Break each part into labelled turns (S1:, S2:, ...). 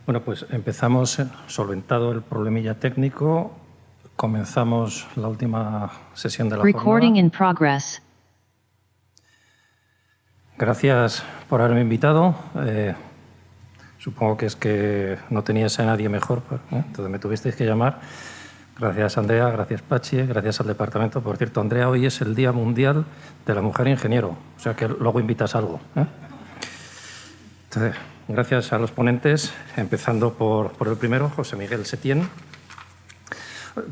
S1: Bueno, pues empezamos solventado el problemilla técnico, comenzamos la última sesión de la
S2: Recording
S1: jornada.
S2: in progress.
S1: Gracias por haberme invitado. Supongo que es que no teníais a nadie mejor, entonces me tuvisteis que llamar. Gracias, Andrea, gracias, Pachi, gracias al departamento. Por cierto, Andrea, hoy es el Día Mundial de la Mujer Ingeniero, o sea que luego invitas algo. Entonces, gracias a los ponentes, empezando por el primero, José Miguel Setién.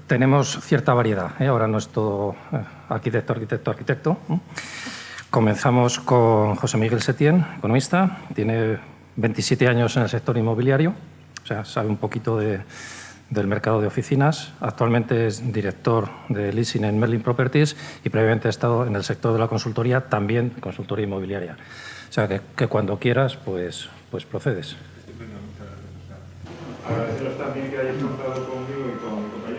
S1: Tenemos cierta variedad, ahora no es todo arquitecto. Comenzamos con José Miguel Setién, economista, tiene 27 años en el sector inmobiliario, o sea, sabe un poquito del mercado de oficinas. Actualmente es director de leasing en Merlin Properties y previamente ha estado en el sector de la consultoría, también consultoría inmobiliaria. O sea, que cuando quieras, pues procedes.
S3: Agradeceros también que hayáis contado conmigo y con mi compañero.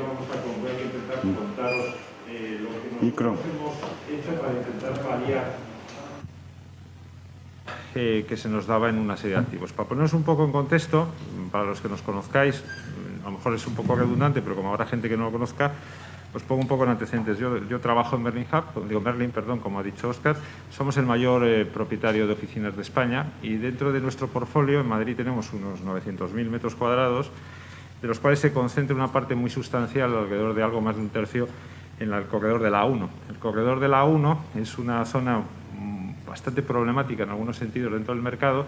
S3: Voy a intentar contaros lo que nosotros hemos hecho para intentar paliar que se nos daba en una serie de activos. Para poneros un poco en contexto, para los que nos conozcáis, a lo mejor es un poco redundante, pero como habrá gente que no lo conozca, os pongo un poco en antecedentes. Yo trabajo en Merlin, como ha dicho Óscar. Somos el mayor propietario de oficinas de España y dentro de nuestro portfolio en Madrid tenemos unos 900.000 metros cuadrados, de los cuales se concentra una parte muy sustancial, alrededor de algo más de un tercio, en el corredor de la A1. El corredor de la A1 es una zona bastante problemática en algunos sentidos dentro del mercado,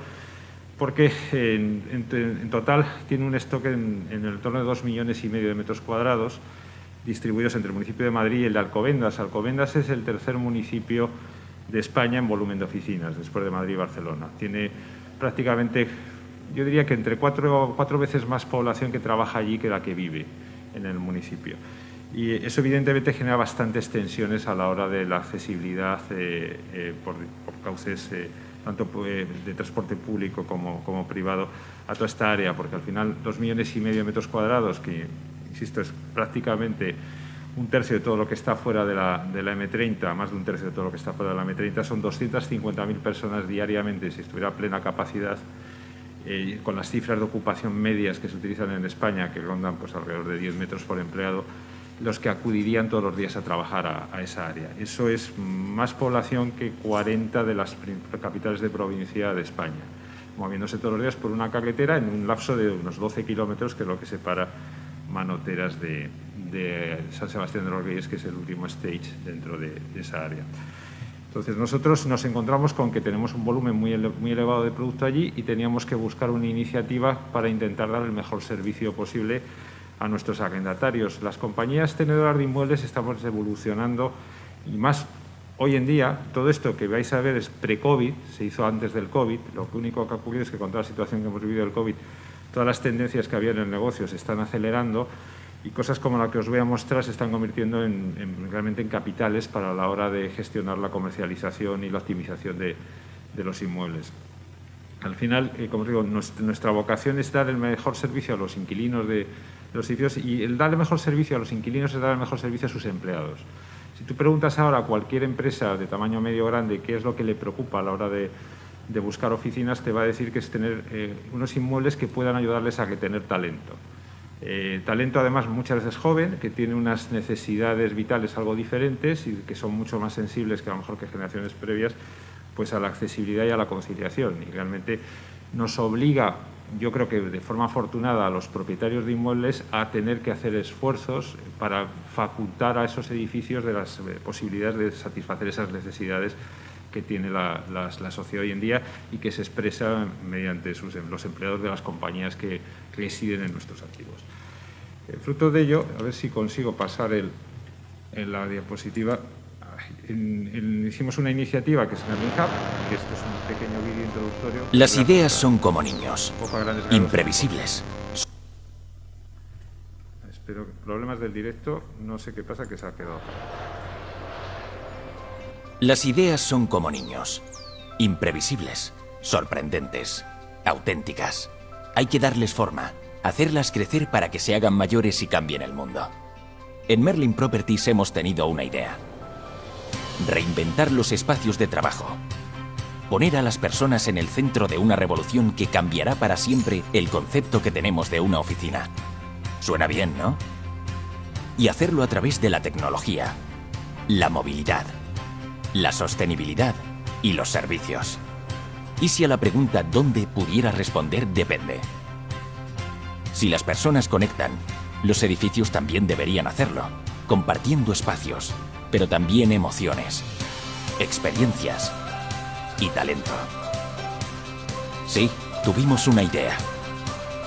S3: porque en total tiene un stock en el entorno de 2,5 millones de metros cuadrados, distribuidos entre el municipio de Madrid y el de Alcobendas. Alcobendas es el tercer municipio de España en volumen de oficinas, después de Madrid y Barcelona. Tiene prácticamente, yo diría que entre cuatro veces más población que trabaja allí que la que vive en el municipio. Y eso evidentemente genera bastantes tensiones a la hora de la accesibilidad por cauces tanto de transporte público como privado a toda esta área, porque al final 2,5 millones de metros cuadrados, que insisto es prácticamente un tercio de todo lo que está fuera de la M30, más de un tercio de todo lo que está fuera de la M30, son 250.000 personas diariamente, si estuviera a plena capacidad, con las cifras de ocupación medias que se utilizan en España, que rondan pues alrededor de 10 metros por empleado, los que acudirían todos los días a trabajar a esa área. Eso es más población que 40 de las capitales de provincia de España, moviéndose todos los días por una carretera en un lapso de unos 12 kilómetros, que es lo que separa Manoteras de San Sebastián de los Reyes, que es el último stage dentro de esa área. Entonces, nosotros nos encontramos con que tenemos un volumen muy elevado de producto allí y teníamos que buscar una iniciativa para intentar dar el mejor servicio posible a nuestros arrendatarios. Las compañías tenedoras de inmuebles estamos evolucionando y más hoy en día. Todo esto que vais a ver es pre-COVID, se hizo antes del COVID. Lo único que ha ocurrido es que con toda la situación que hemos vivido del COVID, todas las tendencias que había en el negocio se están acelerando y cosas como la que os voy a mostrar se están convirtiendo realmente en capitales para la hora de gestionar la comercialización y la optimización de los inmuebles. Al final, como os digo, nuestra vocación es dar el mejor servicio a los inquilinos de los edificios, y el dar el mejor servicio a los inquilinos es dar el mejor servicio a sus empleados. Si tú preguntas ahora a cualquier empresa de tamaño medio o grande qué es lo que le preocupa a la hora de buscar oficinas, te va a decir que es tener unos inmuebles que puedan ayudarles a tener talento. Talento además muchas veces joven, que tiene unas necesidades vitales algo diferentes y que son mucho más sensibles que a lo mejor que generaciones previas, pues a la accesibilidad y a la conciliación. Y realmente nos obliga, yo creo que de forma afortunada, a los propietarios de inmuebles a tener que hacer esfuerzos para facultar a esos edificios de las posibilidades de satisfacer esas necesidades que tiene la sociedad hoy en día y que se expresa mediante los empleados de las compañías que residen en nuestros activos. Fruto de ello, a ver si consigo pasar en la diapositiva. Hicimos una iniciativa que es Merlin Hub, que esto es un pequeño vídeo introductorio.
S4: Las ideas son como niños, imprevisibles.
S3: Espero que problemas del directo, no sé qué pasa, que se ha quedado.
S4: Las ideas son como niños, imprevisibles, sorprendentes, auténticas. Hay que darles forma, hacerlas crecer para que se hagan mayores y cambien el mundo. En Merlin Properties hemos tenido una idea: reinventar los espacios de trabajo. Poner a las personas en el centro de una revolución que cambiará para siempre el concepto que tenemos de una oficina. Suena bien, ¿no? Y hacerlo a través de la tecnología, la movilidad, la sostenibilidad y los servicios. ¿Y si a la pregunta ¿dónde? Pudiera responder depende? Si las personas conectan, los edificios también deberían hacerlo, compartiendo espacios, pero también emociones, experiencias y talento. Sí, tuvimos una idea.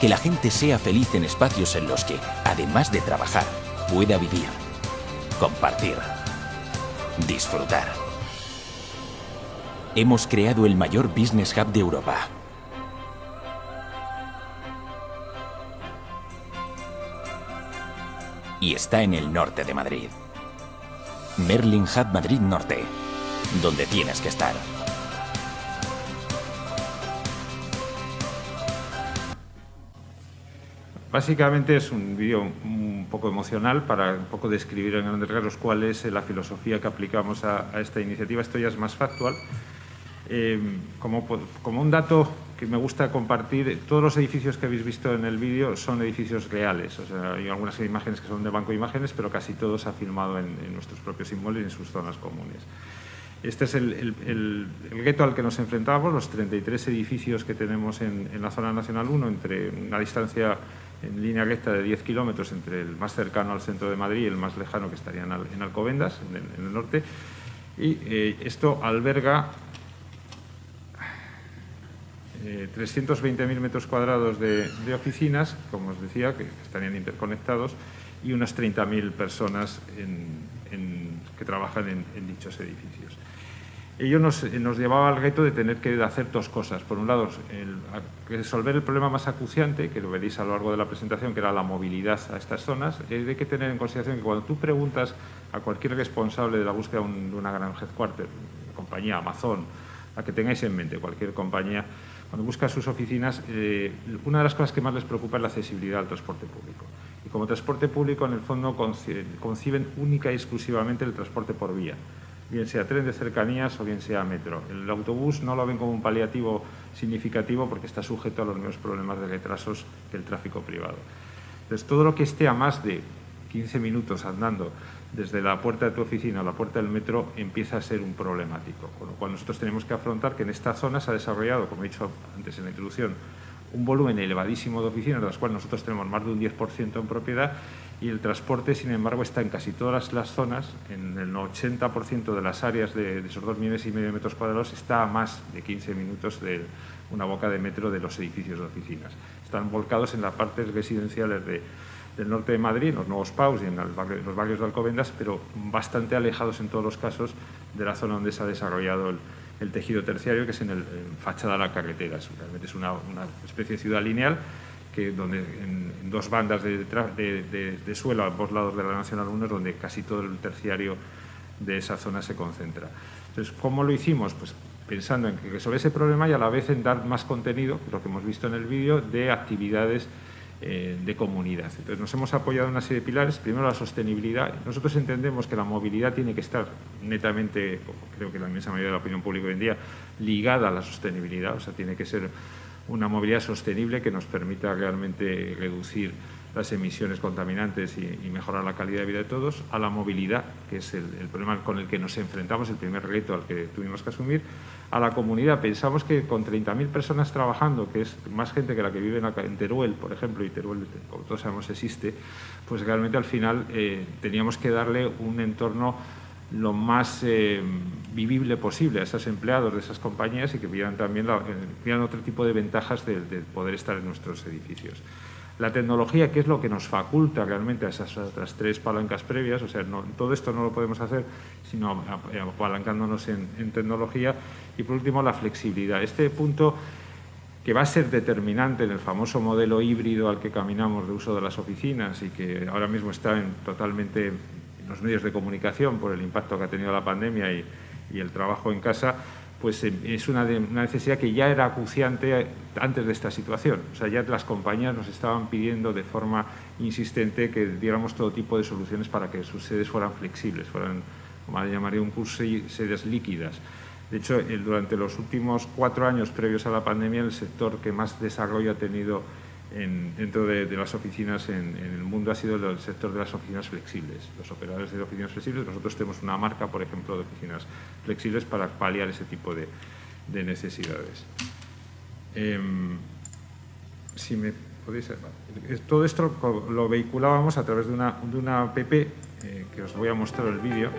S4: Que la gente sea feliz en espacios en los que, además de trabajar, pueda vivir, compartir, disfrutar. Hemos creado el mayor Business Hub de Europa. Y está en el norte de Madrid. Merlin Hub Madrid Norte, donde tienes que estar.
S3: Básicamente es un vídeo un poco emocional para un poco describir en grandes rasgos cuál es la filosofía que aplicamos a esta iniciativa. Esto ya es más factual. Como un dato que me gusta compartir, todos los edificios que habéis visto en el vídeo son edificios reales. O sea, hay algunas imágenes que son de Banco de Imágenes, pero casi todo se ha filmado en nuestros propios inmuebles y en sus zonas comunes. Este es el gueto al que nos enfrentamos, los 33 edificios que tenemos en la zona nacional 1, entre una distancia en línea recta de 10 kilómetros entre el más cercano al centro de Madrid y el más lejano, que estaría en Alcobendas, en el norte. Y esto alberga 320.000 metros cuadrados de oficinas, como os decía, que estarían interconectados, y unas 30.000 personas que trabajan en dichos edificios. Ello nos llevaba al reto de tener que hacer dos cosas. Por un lado, resolver el problema más acuciante, que lo veréis a lo largo de la presentación, que era la movilidad a estas zonas. Hay que tener en consideración que cuando tú preguntas a cualquier responsable de la búsqueda de una gran headquarter, compañía, Amazon, la que tengáis en mente, cualquier compañía, cuando busca sus oficinas, una de las cosas que más les preocupa es la accesibilidad al transporte público. Y como transporte público, en el fondo, conciben única y exclusivamente el transporte por vía, bien sea tren de cercanías o bien sea metro. El autobús no lo ven como un paliativo significativo porque está sujeto a los mismos problemas de retrasos que el tráfico privado. Entonces, todo lo que esté a más de 15 minutos andando desde la puerta de tu oficina a la puerta del metro empieza a ser un problemático, con lo cual nosotros tenemos que afrontar que en esta zona se ha desarrollado, como he dicho antes en la introducción, un volumen elevadísimo de oficinas, de las cuales nosotros tenemos más de un 10% en propiedad, y el transporte, sin embargo, está en casi todas las zonas, en el 80% de las áreas de esos 2,5 millones de metros cuadrados está a más de 15 minutos de una boca de metro de los edificios de oficinas. Están volcados en las partes residenciales del norte de Madrid, en los nuevos PAUs y en los barrios de Alcobendas, pero bastante alejados en todos los casos de la zona donde se ha desarrollado el tejido terciario, que es en fachada a la carretera. Realmente es una especie de ciudad lineal donde en dos bandas de suelo a ambos lados de la Nacional 1 es donde casi todo el terciario de esa zona se concentra. Entonces, ¿cómo lo hicimos? Pues pensando en que resolver ese problema y a la vez en dar más contenido, lo que hemos visto en el vídeo, de actividades de comunidad. Entonces, nos hemos apoyado en una serie de pilares. Primero, la sostenibilidad. Nosotros entendemos que la movilidad tiene que estar netamente, creo que la inmensa mayoría de la opinión pública hoy en día, ligada a la sostenibilidad. O sea, tiene que ser una movilidad sostenible que nos permita realmente reducir las emisiones contaminantes y mejorar la calidad de vida de todos, a la movilidad, que es el problema con el que nos enfrentamos, el primer reto al que tuvimos que asumir, a la comunidad. Pensamos que con 30.000 personas trabajando, que es más gente que la que vive en Teruel, por ejemplo, y Teruel, como todos sabemos, existe, pues realmente al final teníamos que darle un entorno lo más vivible posible a esos empleados de esas compañías y que vieran también vieran otro tipo de ventajas de poder estar en nuestros edificios. La tecnología, que es lo que nos faculta realmente a esas otras tres palancas previas, o sea, todo esto no lo podemos hacer sino apalancándonos en tecnología. Y por último, la flexibilidad. Este punto, que va a ser determinante en el famoso modelo híbrido al que caminamos de uso de las oficinas y que ahora mismo está totalmente en los medios de comunicación por el impacto que ha tenido la pandemia y el trabajo en casa, pues es una necesidad que ya era acuciante antes de esta situación. O sea, ya las compañías nos estaban pidiendo de forma insistente que diéramos todo tipo de soluciones para que sus sedes fueran flexibles, fueran, como llamaría un curso, sedes líquidas. De hecho, durante los últimos 4 años previos a la pandemia, el sector que más desarrollo ha tenido dentro de las oficinas en el mundo ha sido el sector de las oficinas flexibles, los operadores de oficinas flexibles. Nosotros tenemos una marca, por ejemplo, de oficinas flexibles para paliar ese tipo de necesidades. Si me podéis... Todo esto lo vehiculábamos a través de una app que os voy a mostrar el vídeo.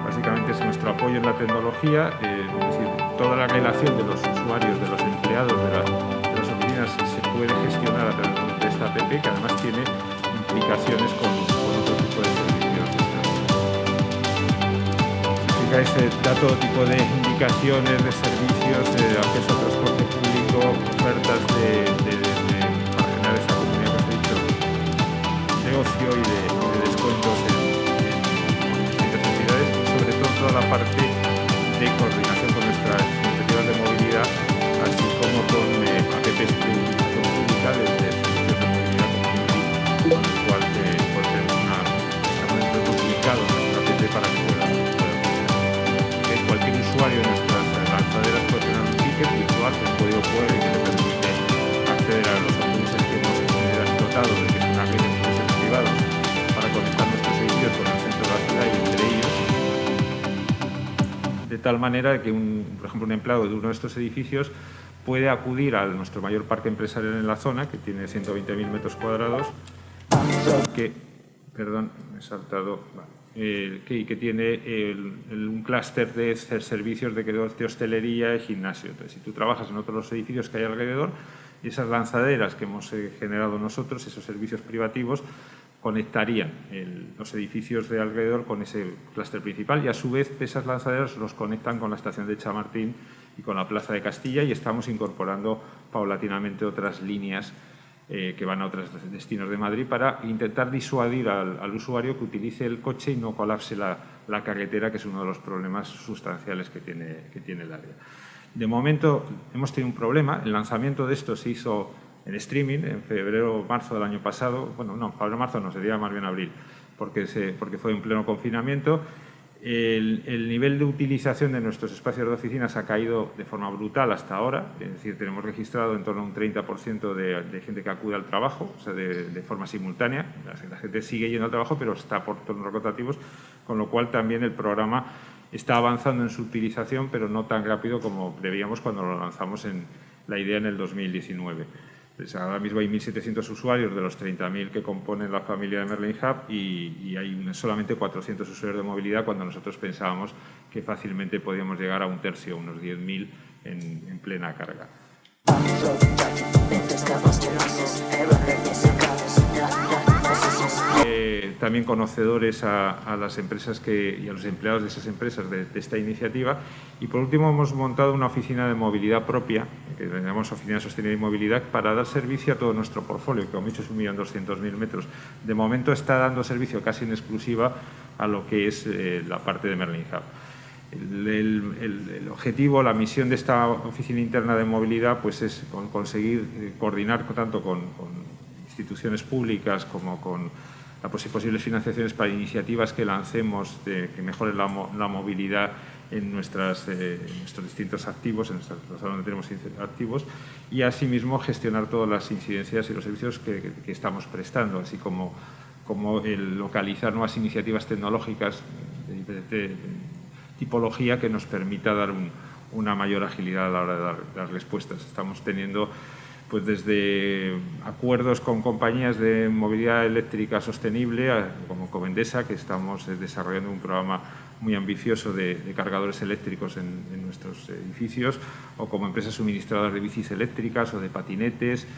S3: Básicamente es nuestro apoyo en la tecnología, es decir, toda la relación de los usuarios, de los empleados de las oficinas se puede gestionar a través de esta app, que además tiene implicaciones con otro tipo de servicios. Da todo tipo de indicaciones, de servicios, de acceso a transporte público, ofertas para generar esta comunidad que os he dicho, de ocio y de descuentos en distintas actividades, y sobre todo toda la parte de coordinación con nuestras iniciativas de movilidad, así como con apps de utilización pública desde servicios de movilidad con el cual tenemos un duplicado nuestra app para que pueda cualquier usuario de nuestras lanzaderas puede tener un ticket virtual con código QR que le permite acceder a los autobuses que hemos explotado desde una red de autobuses privados para conectar nuestros edificios con el centro de la ciudad y entre ellos, de tal manera que, por ejemplo, un empleado de uno de estos edificios puede acudir a nuestro mayor parque empresarial en la zona, que tiene 120.000 metros cuadrados, perdón, me he saltado... que tiene un clúster de servicios de hostelería y gimnasio. Entonces, si tú trabajas en otros de los edificios que hay alrededor, esas lanzaderas que hemos generado nosotros, esos servicios privativos, conectarían los edificios de alrededor con ese clúster principal y, a su vez, esas lanzaderas los conectan con la estación de Chamartín y con la Plaza de Castilla, y estamos incorporando paulatinamente otras líneas que van a otros destinos de Madrid para intentar disuadir al usuario que utilice el coche y no colapse la carretera, que es uno de los problemas sustanciales que tiene el área. De momento hemos tenido un problema. El lanzamiento de esto se hizo en streaming en febrero o marzo del año pasado. Bueno, no, febrero-marzo no, sería más bien abril, porque fue en pleno confinamiento. El nivel de utilización de nuestros espacios de oficinas ha caído de forma brutal hasta ahora, es decir, tenemos registrado en torno a un 30% de gente que acude al trabajo, o sea, de forma simultánea. La gente sigue yendo al trabajo, pero está por turnos rotativos, con lo cual también el programa está avanzando en su utilización, pero no tan rápido como prevíamos cuando lo lanzamos la idea en el 2019. Pues ahora mismo hay 1.700 usuarios de los 30.000 que componen la familia de Merlin Hub y hay solamente 400 usuarios de movilidad, cuando nosotros pensábamos que fácilmente podíamos llegar a un tercio, unos 10.000 en plena carga. También conocedores a las empresas y a los empleados de esas empresas de esta iniciativa. Y por último hemos montado una oficina de movilidad propia, que llamamos Oficina de Sostenibilidad y Movilidad, para dar servicio a todo nuestro portfolio, que como he dicho es 1.200.000 metros. De momento está dando servicio casi en exclusiva a lo que es la parte de Merlin Hub. El objetivo, la misión de esta oficina interna de movilidad, pues es conseguir coordinar tanto con instituciones públicas como con posibles financiaciones para iniciativas que lancemos que mejoren la movilidad en nuestros distintos activos, en nuestras zonas donde tenemos activos, y asimismo gestionar todas las incidencias y los servicios que estamos prestando, así como el localizar nuevas iniciativas tecnológicas de tipología que nos permita dar una mayor agilidad a la hora de dar respuestas. Estamos teniendo pues desde acuerdos con compañías de movilidad eléctrica sostenible, como Covendesa, que estamos desarrollando un programa muy ambicioso de cargadores eléctricos en nuestros edificios, o como empresas suministradoras de bicis eléctricas o de patinetes,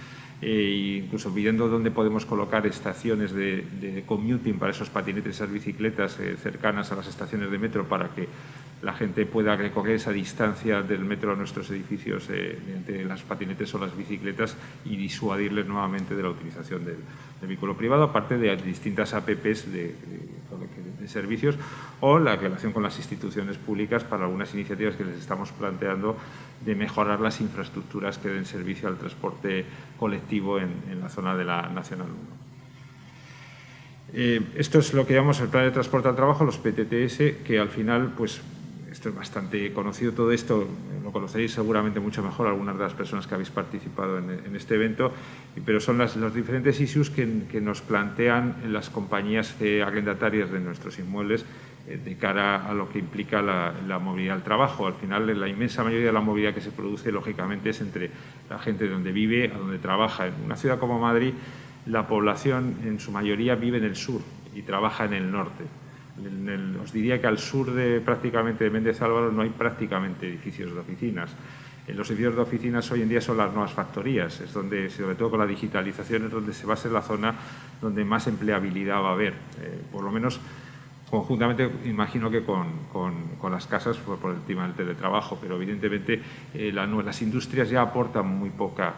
S3: incluso viendo dónde podemos colocar estaciones de commuting para esos patinetes, esas bicicletas cercanas a las estaciones de metro, para que la gente pueda recorrer esa distancia del metro a nuestros edificios mediante las patinetes o las bicicletas, y disuadirles nuevamente de la utilización del vehículo privado, aparte de distintas APPs de servicios, o la relación con las instituciones públicas para algunas iniciativas que les estamos planteando de mejorar las infraestructuras que den servicio al transporte colectivo en la zona de la Nacional 1. Esto es lo que llamamos el Plan de Transporte al Trabajo, los PTTS, que al final, pues, esto es bastante conocido todo esto, lo conoceréis seguramente mucho mejor algunas de las personas que habéis participado en este evento, pero son los diferentes issues que nos plantean las compañías arrendatarias de nuestros inmuebles de cara a lo que implica la movilidad al trabajo. Al final, la inmensa mayoría de la movilidad que se produce, lógicamente, es entre la gente de donde vive a donde trabaja. En una ciudad como Madrid, la población en su mayoría vive en el sur y trabaja en el norte. Os diría que al sur prácticamente de Méndez Álvaro no hay prácticamente edificios de oficinas. Los edificios de oficinas hoy en día son las nuevas factorías, es donde, sobre todo con la digitalización, es donde se va a ser la zona donde más empleabilidad va a haber. Por lo menos conjuntamente, imagino que con las casas por el tema del teletrabajo, pero evidentemente las industrias ya aportan muy poca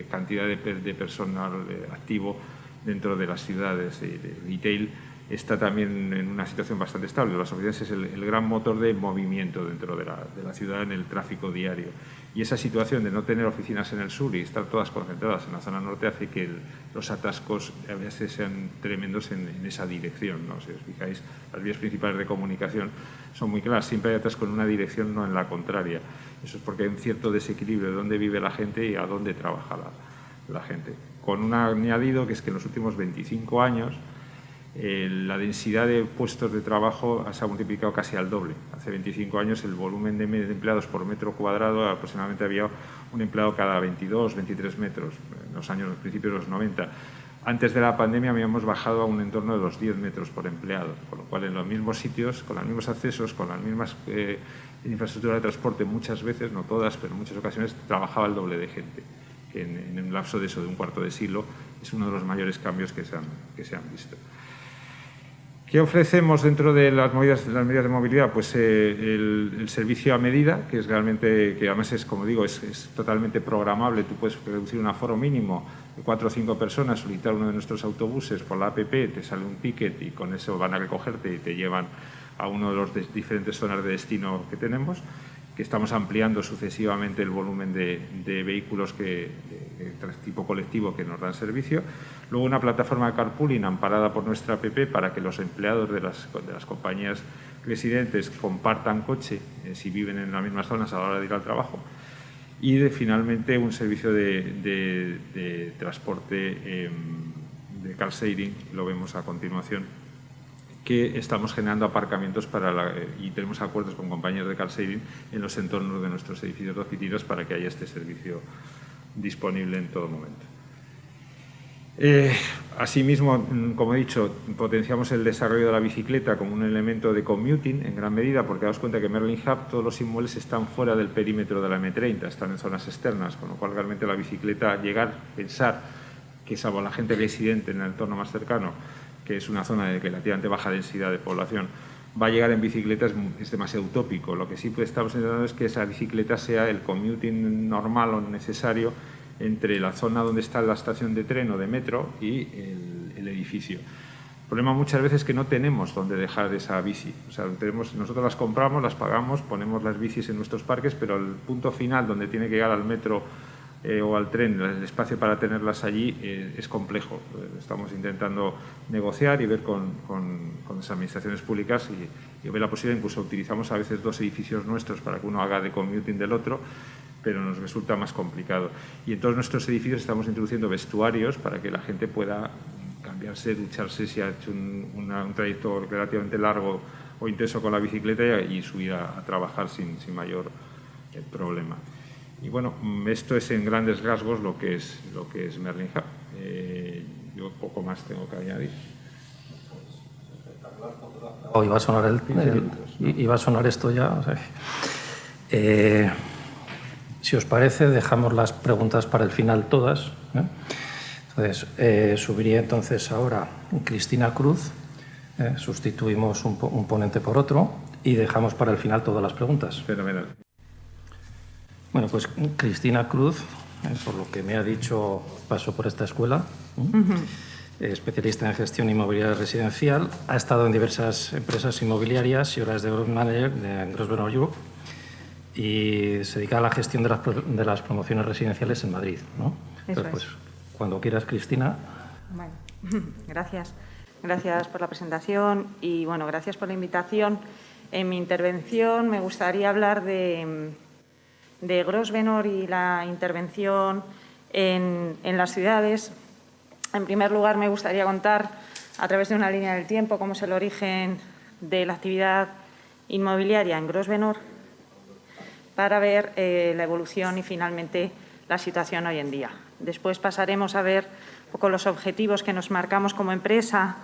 S3: cantidad de personal activo dentro de las ciudades. De retail está también en una situación bastante estable. Las oficinas es el gran motor de movimiento dentro de la ciudad en el tráfico diario. Y esa situación de no tener oficinas en el sur y estar todas concentradas en la zona norte hace que los atascos a veces sean tremendos en esa dirección, ¿no? Si os fijáis, las vías principales de comunicación son muy claras. Siempre hay atasco en una dirección, no en la contraria. Eso es porque hay un cierto desequilibrio de dónde vive la gente y a dónde trabaja la gente. Con un añadido que es que en los últimos 25 años la densidad de puestos de trabajo se ha multiplicado casi al doble. Hace 25 años el volumen de empleados por metro cuadrado aproximadamente había un empleado cada 22, 23 metros, en los principios de los 90. Antes de la pandemia habíamos bajado a un entorno de los 10 metros por empleado, con lo cual en los mismos sitios, con los mismos accesos, con las mismas infraestructuras de transporte, muchas veces, no todas, pero en muchas ocasiones trabajaba el doble de gente, que en un lapso de un cuarto de siglo es uno de los mayores cambios que se han visto. ¿Qué ofrecemos dentro de las medidas de movilidad? Pues el servicio a medida, que es realmente, que además es, como digo, es totalmente programable. Tú puedes reducir un aforo mínimo de 4 o 5 personas, solicitar uno de nuestros autobuses por la app, te sale un ticket y con eso van a recogerte y te llevan a uno de los diferentes zonas de destino que tenemos, que estamos ampliando sucesivamente el volumen de vehículos de tipo colectivo que nos dan servicio. Luego una plataforma de carpooling amparada por nuestra app para que los empleados de las compañías residentes compartan coche si viven en las mismas zonas a la hora de ir al trabajo. Y finalmente un servicio de transporte de car sharing, lo vemos a continuación, que estamos generando aparcamientos y tenemos acuerdos con compañías de car sharing en los entornos de nuestros edificios de oficinas para que haya este servicio disponible en todo momento. Asimismo, como he dicho, potenciamos el desarrollo de la bicicleta como un elemento de commuting en gran medida, porque daos cuenta que en Merlin Hub todos los inmuebles están fuera del perímetro de la M30, están en zonas externas, con lo cual realmente la bicicleta, pensar que salvo la gente residente en el entorno más cercano, que es una zona de relativamente baja densidad de población, va a llegar en bicicleta es demasiado utópico. Lo que sí estamos intentando es que esa bicicleta sea el commuting normal o necesario entre la zona donde está la estación de tren o de metro y el edificio. El problema muchas veces es que no tenemos dónde dejar esa bici. O sea, nosotros las compramos, las pagamos, ponemos las bicis en nuestros parques, pero el punto final donde tiene que llegar al metro o al tren, el espacio para tenerlas allí es complejo. Estamos intentando negociar y ver con las administraciones públicas y ver la posibilidad. Incluso utilizamos a veces 2 edificios nuestros para que uno haga de commuting del otro, pero nos resulta más complicado. Y en todos nuestros edificios estamos introduciendo vestuarios para que la gente pueda cambiarse, ducharse si ha hecho un trayecto relativamente largo o intenso con la bicicleta y subir a trabajar sin mayor problema. Y bueno, esto es en grandes rasgos lo que es Merlin Hub. Yo poco más tengo que añadir.
S1: Iba a sonar esto ya. O sea, si os parece, dejamos las preguntas para el final todas. Entonces, subiría entonces ahora Cristina Cruz, sustituimos un ponente por otro y dejamos para el final todas las preguntas.
S3: Fenomenal.
S1: Bueno, pues Cristina Cruz, por lo que me ha dicho, pasó por esta escuela, especialista en gestión inmobiliaria residencial, ha estado en diversas empresas inmobiliarias y ahora es de Growth Manager de Grosvenor Europe y se dedica a la gestión de las promociones residenciales en Madrid, ¿no? Entonces, pues, cuando quieras, Cristina.
S2: Bueno, gracias. Gracias por la presentación y, bueno, gracias por la invitación. En mi intervención me gustaría hablar de Grosvenor y la intervención en las ciudades. En primer lugar, me gustaría contar, a través de una línea del tiempo, cómo es el origen de la actividad inmobiliaria en Grosvenor, para ver la evolución y, finalmente, la situación hoy en día. Después pasaremos a ver un poco los objetivos que nos marcamos como empresa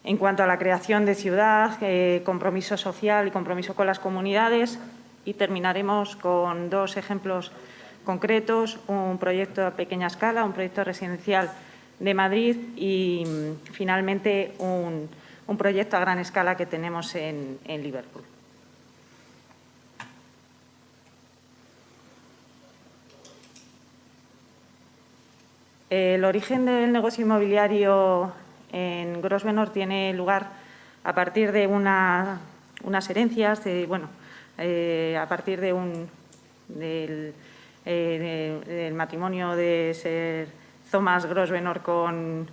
S2: en cuanto a la creación de ciudad, compromiso social y compromiso con las comunidades, y terminaremos con dos ejemplos concretos: un proyecto a pequeña escala, un proyecto residencial de Madrid y, finalmente, un proyecto a gran escala que tenemos en Liverpool. El origen del negocio inmobiliario en Grosvenor tiene lugar a partir de unas herencias, a partir del matrimonio de Sir Thomas Grosvenor con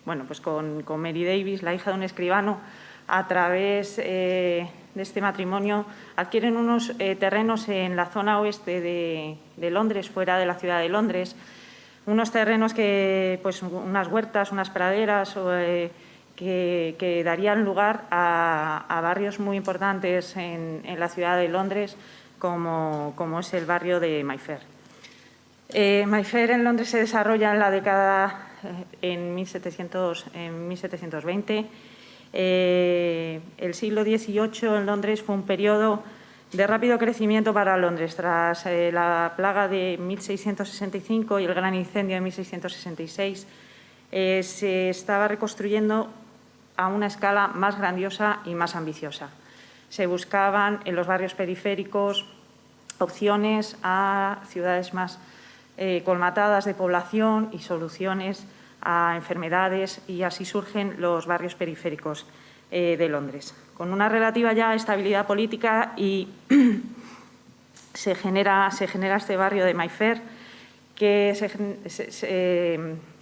S2: Mary Davis, la hija de un escribano. A través de este matrimonio adquieren unos terrenos en la zona oeste de Londres, fuera de la ciudad de Londres, unos terrenos que, unas huertas, unas praderas que darían lugar a barrios muy importantes en la ciudad de Londres, como es el barrio de Mayfair. Mayfair en Londres se desarrolla en la década en 1720. El siglo XVIII en Londres fue un periodo de rápido crecimiento para Londres. Tras la plaga de 1665 y el gran incendio de 1666, se estaba reconstruyendo a una escala más grandiosa y más ambiciosa. Se buscaban en los barrios periféricos opciones a ciudades más colmatadas de población y soluciones a enfermedades, y así surgen los barrios periféricos de Londres. Con una relativa ya estabilidad política, y se genera este barrio de Mayfair, que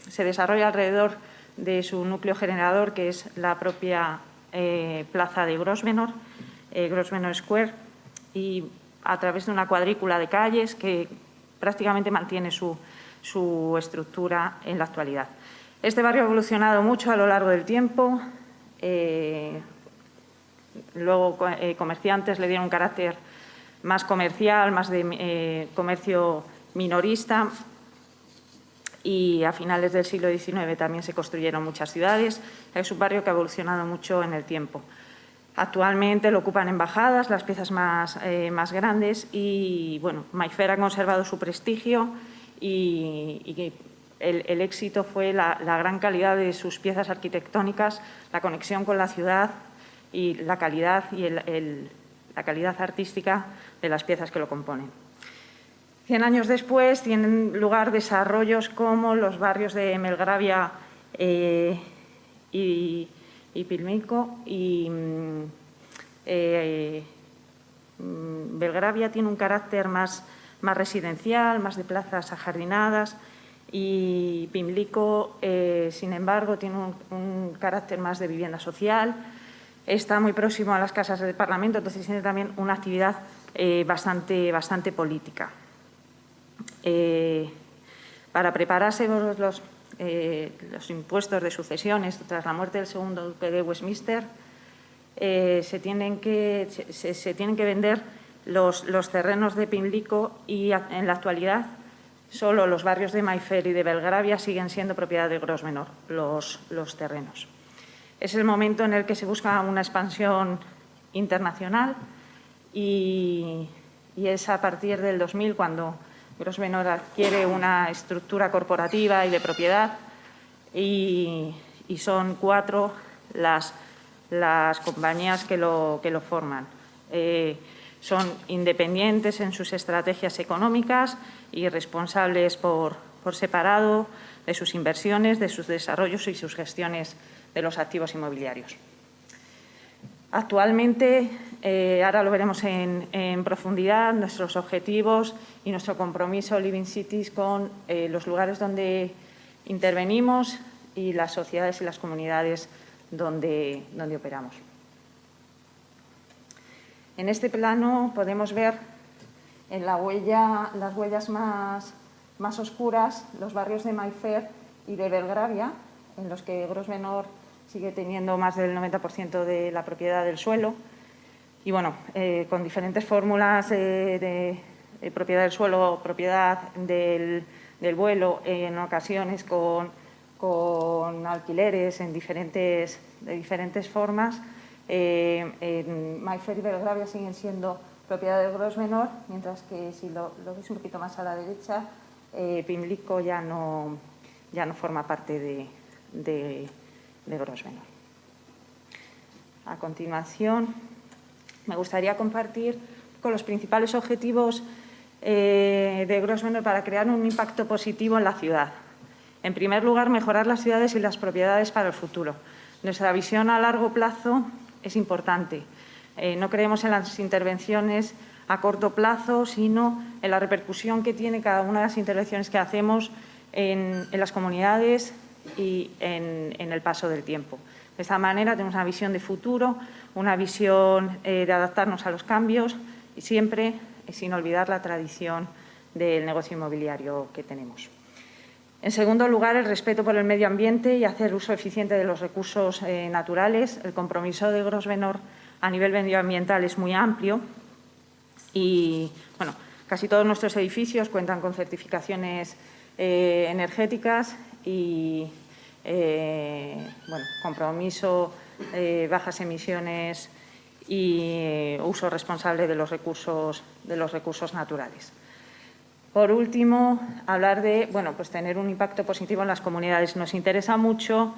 S2: se desarrolla alrededor de su núcleo generador, que es la propia plaza de Grosvenor, Grosvenor Square, y a través de una cuadrícula de calles que prácticamente mantiene su estructura en la actualidad. Este barrio ha evolucionado mucho a lo largo del tiempo. Luego, comerciantes le dieron un carácter más comercial, más de comercio minorista, y a finales del siglo XIX también se construyeron muchas ciudades. Es un barrio que ha evolucionado mucho en el tiempo. Actualmente lo ocupan embajadas, las piezas más grandes, y Mayfair ha conservado su prestigio, y el éxito fue la gran calidad de sus piezas arquitectónicas, la conexión con la ciudad y la calidad la calidad artística de las piezas que lo componen. 100 años después tienen lugar desarrollos como los barrios de Belgravia y Pimlico. Belgravia tiene un carácter más residencial, más de plazas ajardinadas, y Pimlico, sin embargo, tiene un carácter más de vivienda social. Está muy próximo a las casas del Parlamento, entonces tiene también una actividad bastante política. Para prepararse los impuestos de sucesiones tras la muerte del segundo duque de Westminster, se tienen que vender los terrenos de Pimlico, y en la actualidad solo los barrios de Mayfair y de Belgravia siguen siendo propiedad de Grosvenor, los terrenos. Es el momento en el que se busca una expansión internacional, y es a partir del 2000 cuando Grosvenor adquiere una estructura corporativa y de propiedad, y son 4 las compañías que lo forman. Son independientes en sus estrategias económicas y responsables por separado de sus inversiones, de sus desarrollos y sus gestiones de los activos inmobiliarios. Actualmente, ahora lo veremos en profundidad, nuestros objetivos y nuestro compromiso Living Cities con los lugares donde intervenimos y las sociedades y las comunidades donde operamos. En este plano podemos ver en las huellas más oscuras los barrios de Mayfair y de Belgravia, en los que Grosvenor sigue teniendo más del 90% de la propiedad del suelo. Y bueno, con diferentes fórmulas de propiedad del suelo, propiedad del vuelo, en ocasiones con alquileres de diferentes formas. Mayfair y Belgravia siguen siendo propiedad de Grosvenor, mientras que si lo veis un poquito más a la derecha, Pimlico ya no forma parte de Grosvenor. A continuación, me gustaría compartir con los principales objetivos de Grosvenor para crear un impacto positivo en la ciudad. En primer lugar, mejorar las ciudades y las propiedades para el futuro. Nuestra visión a largo plazo es importante. No creemos en las intervenciones a corto plazo, sino en la repercusión que tiene cada una de las intervenciones que hacemos en las comunidades y en el paso del tiempo. De esta manera tenemos una visión de futuro, una visión de adaptarnos a los cambios y siempre sin olvidar la tradición del negocio inmobiliario que tenemos. En segundo lugar, el respeto por el medio ambiente y hacer uso eficiente de los recursos naturales. El compromiso de Grosvenor a nivel medioambiental es muy amplio y, bueno, casi todos nuestros edificios cuentan con certificaciones energéticas y, bueno, compromiso, bajas emisiones y uso responsable de los recursos naturales. Por último, hablar de pues tener un impacto positivo en las comunidades. Nos interesa mucho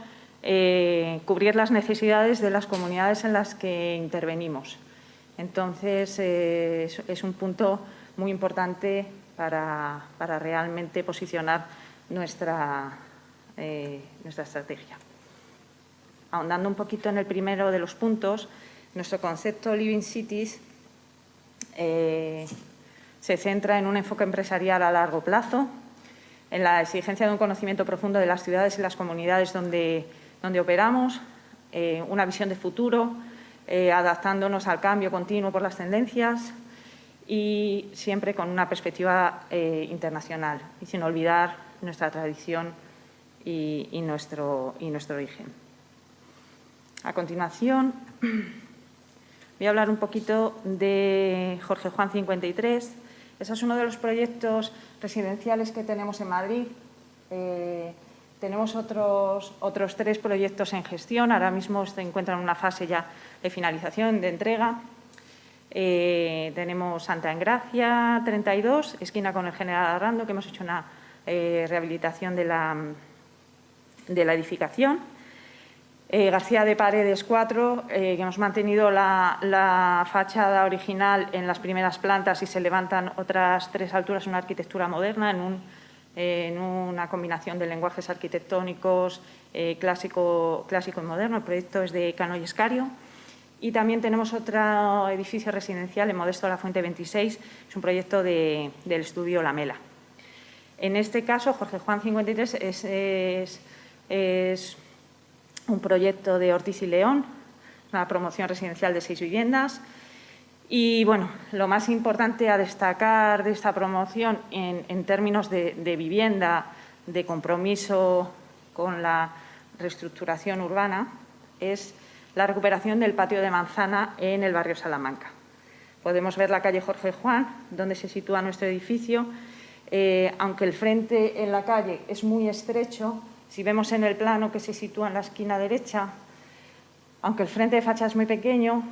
S2: cubrir las necesidades de las comunidades en las que intervenimos. Entonces, es un punto muy importante para realmente posicionar nuestra estrategia. Ahondando un poquito en el primero de los puntos, nuestro concepto Living Cities se centra en un enfoque empresarial a largo plazo, en la exigencia de un conocimiento profundo de las ciudades y las comunidades donde operamos, una visión de futuro, adaptándonos al cambio continuo por las tendencias y siempre con una perspectiva internacional y sin olvidar nuestra tradición y nuestro origen. A continuación, voy a hablar un poquito de Jorge Juan 53. Ese es uno de los proyectos residenciales que tenemos en Madrid. Tenemos otros 3 proyectos en gestión. Ahora mismo se encuentran en una fase ya de finalización, de entrega. Tenemos Santa Engracia 32, esquina con el General Arrando, que hemos hecho una rehabilitación de la edificación. García de Paredes 4, que hemos mantenido la fachada original en las primeras plantas y se levantan otras 3 alturas, una arquitectura moderna en una combinación de lenguajes arquitectónicos clásico y moderno. El proyecto es de Cano y Escario. Y también tenemos otro edificio residencial en Modesto de la Fuente 26, es un proyecto del estudio Lamela. En este caso, Jorge Juan 53 es un proyecto de Ortiz y León, una promoción residencial de 6 viviendas. Y, bueno, lo más importante a destacar de esta promoción en términos de vivienda, de compromiso con la reestructuración urbana, es la recuperación del patio de manzana en el barrio Salamanca. Podemos ver la calle Jorge Juan, donde se sitúa nuestro edificio. Aunque el frente en la calle es muy estrecho, si vemos en el plano que se sitúa en la esquina derecha, aunque el frente de fachada es muy pequeño,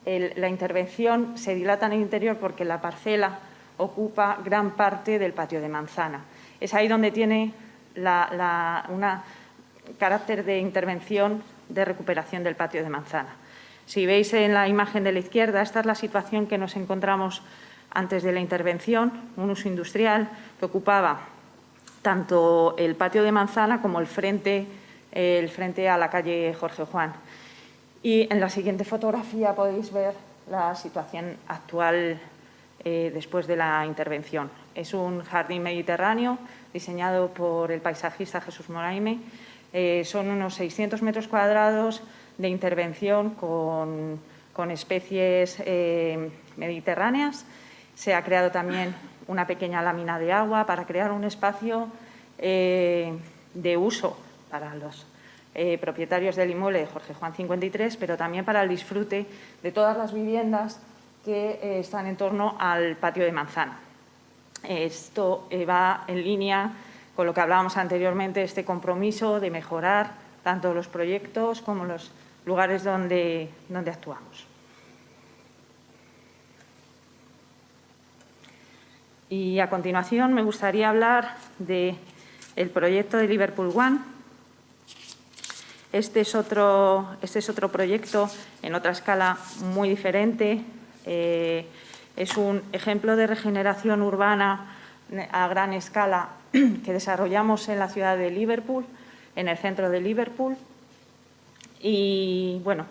S2: la intervención se dilata en el interior porque la parcela ocupa gran parte del patio de manzana. Es ahí donde tiene un carácter de intervención de recuperación del patio de manzana. Si veis en la imagen de la izquierda, esta es la situación que nos encontramos antes de la intervención, un uso industrial que ocupaba tanto el patio de manzana como el frente a la calle Jorge Juan. Y en la siguiente fotografía podéis ver la situación actual después de la intervención. Es un jardín mediterráneo diseñado por el paisajista Jesús Moraime. Son unos 600 metros cuadrados de intervención con especies mediterráneas. Se ha creado también una pequeña lámina de agua para crear un espacio de uso para los propietarios del inmueble de Jorge Juan 53, pero también para el disfrute de todas las viviendas que están en torno al patio de manzana. Esto va en línea con lo que hablábamos anteriormente, este compromiso de mejorar tanto los proyectos como los lugares donde actuamos. Y a continuación me gustaría hablar del proyecto de Liverpool One. Este es otro proyecto en otra escala muy diferente. Es un ejemplo de regeneración urbana a gran escala que desarrollamos en la ciudad de Liverpool, en el centro de Liverpool. Y, bueno,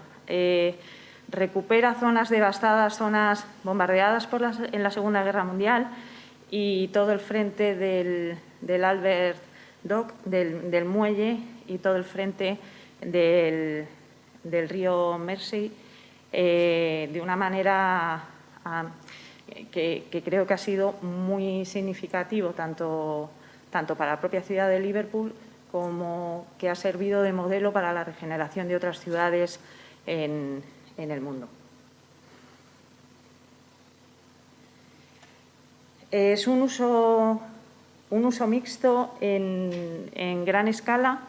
S2: recupera zonas devastadas, zonas bombardeadas en la Segunda Guerra Mundial, y todo el frente del Albert Dock, del muelle, y todo el frente del río Mersey, de una manera que creo que ha sido muy significativo tanto para la propia ciudad de Liverpool como que ha servido de modelo para la regeneración de otras ciudades en el mundo. Es un uso mixto en gran escala.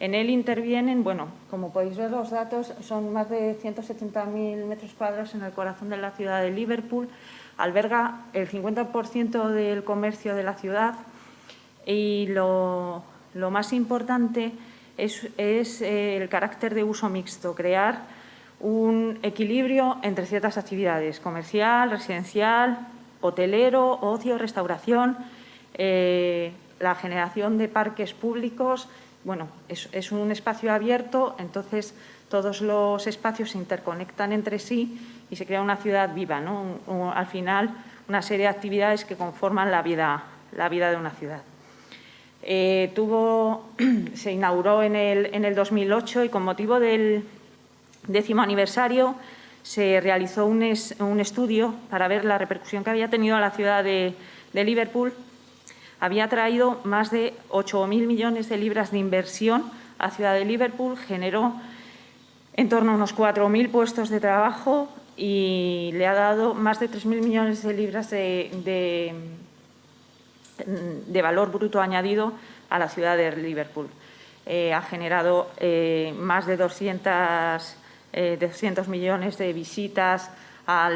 S2: En él intervienen, bueno, como podéis ver los datos, son más de 170.000 metros cuadrados en el corazón de la ciudad de Liverpool. Alberga el 50% del comercio de la ciudad y lo más importante es el carácter de uso mixto, crear un equilibrio entre ciertas actividades, comercial, residencial, hotelero, ocio, restauración, la generación de parques públicos. Bueno, es un espacio abierto, entonces todos los espacios se interconectan entre sí y se crea una ciudad viva, ¿no? Al final, una serie de actividades que conforman la vida de una ciudad. Se inauguró en el 2008 y con motivo del 10º aniversario se realizó un estudio para ver la repercusión que había tenido a la ciudad de Liverpool. Había traído más de 8.000 millones de libras de inversión a la ciudad de Liverpool, generó en torno a unos 4.000 puestos de trabajo y le ha dado más de 3.000 millones de libras de valor bruto añadido a la ciudad de Liverpool. Ha generado más de 200 millones de visitas a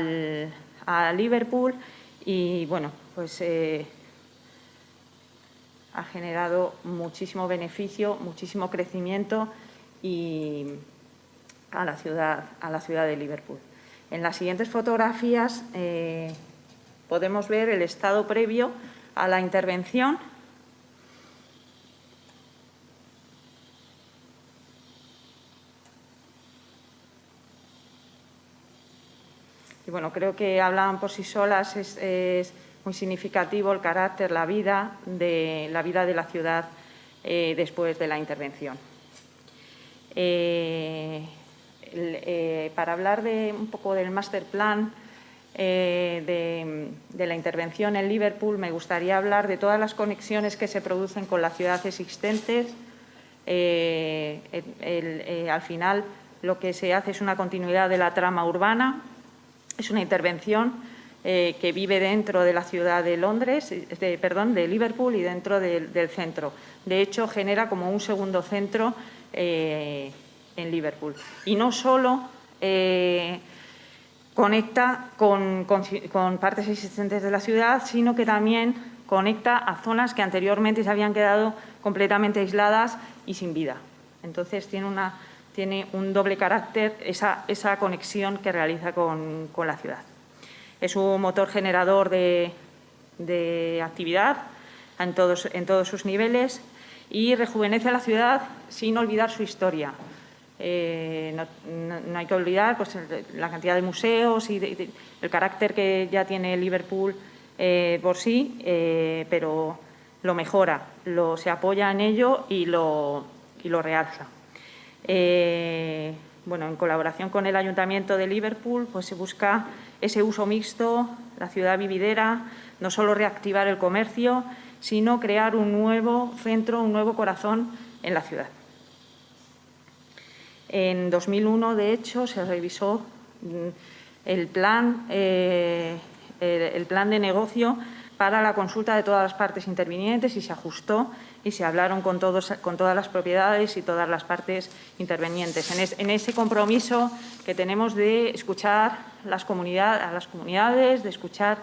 S2: Liverpool y, bueno, pues ha generado muchísimo beneficio, muchísimo crecimiento a la ciudad de Liverpool. En las siguientes fotografías podemos ver el estado previo a la intervención. Y, bueno, creo que hablan por sí solas. Es muy significativo el carácter, la vida de la ciudad después de la intervención. Para hablar un poco del master plan de la intervención en Liverpool, me gustaría hablar de todas las conexiones que se producen con la ciudad existentes. Al final, lo que se hace es una continuidad de la trama urbana. Es una intervención que vive dentro de la ciudad de de Liverpool y dentro del centro. De hecho, genera como un segundo centro en Liverpool. Y no solo conecta con partes existentes de la ciudad, sino que también conecta a zonas que anteriormente se habían quedado completamente aisladas y sin vida. Entonces, tiene un doble carácter esa conexión que realiza con la ciudad. Es un motor generador de actividad en todos sus niveles y rejuvenece a la ciudad sin olvidar su historia. No hay que olvidar pues, la cantidad de museos y el carácter que ya tiene Liverpool por sí, pero lo mejora, se apoya en ello y lo realza. bueno, en colaboración con el Ayuntamiento de Liverpool, pues se busca ese uso mixto, la ciudad vividera, no solo reactivar el comercio, sino crear un nuevo centro, un nuevo corazón en la ciudad. En 2001, de hecho, se revisó el plan de negocio para la consulta de todas las partes intervinientes y se ajustó y se hablaron con todas las propiedades y todas las partes intervinientes. En ese compromiso que tenemos de escuchar a las comunidades, de escuchar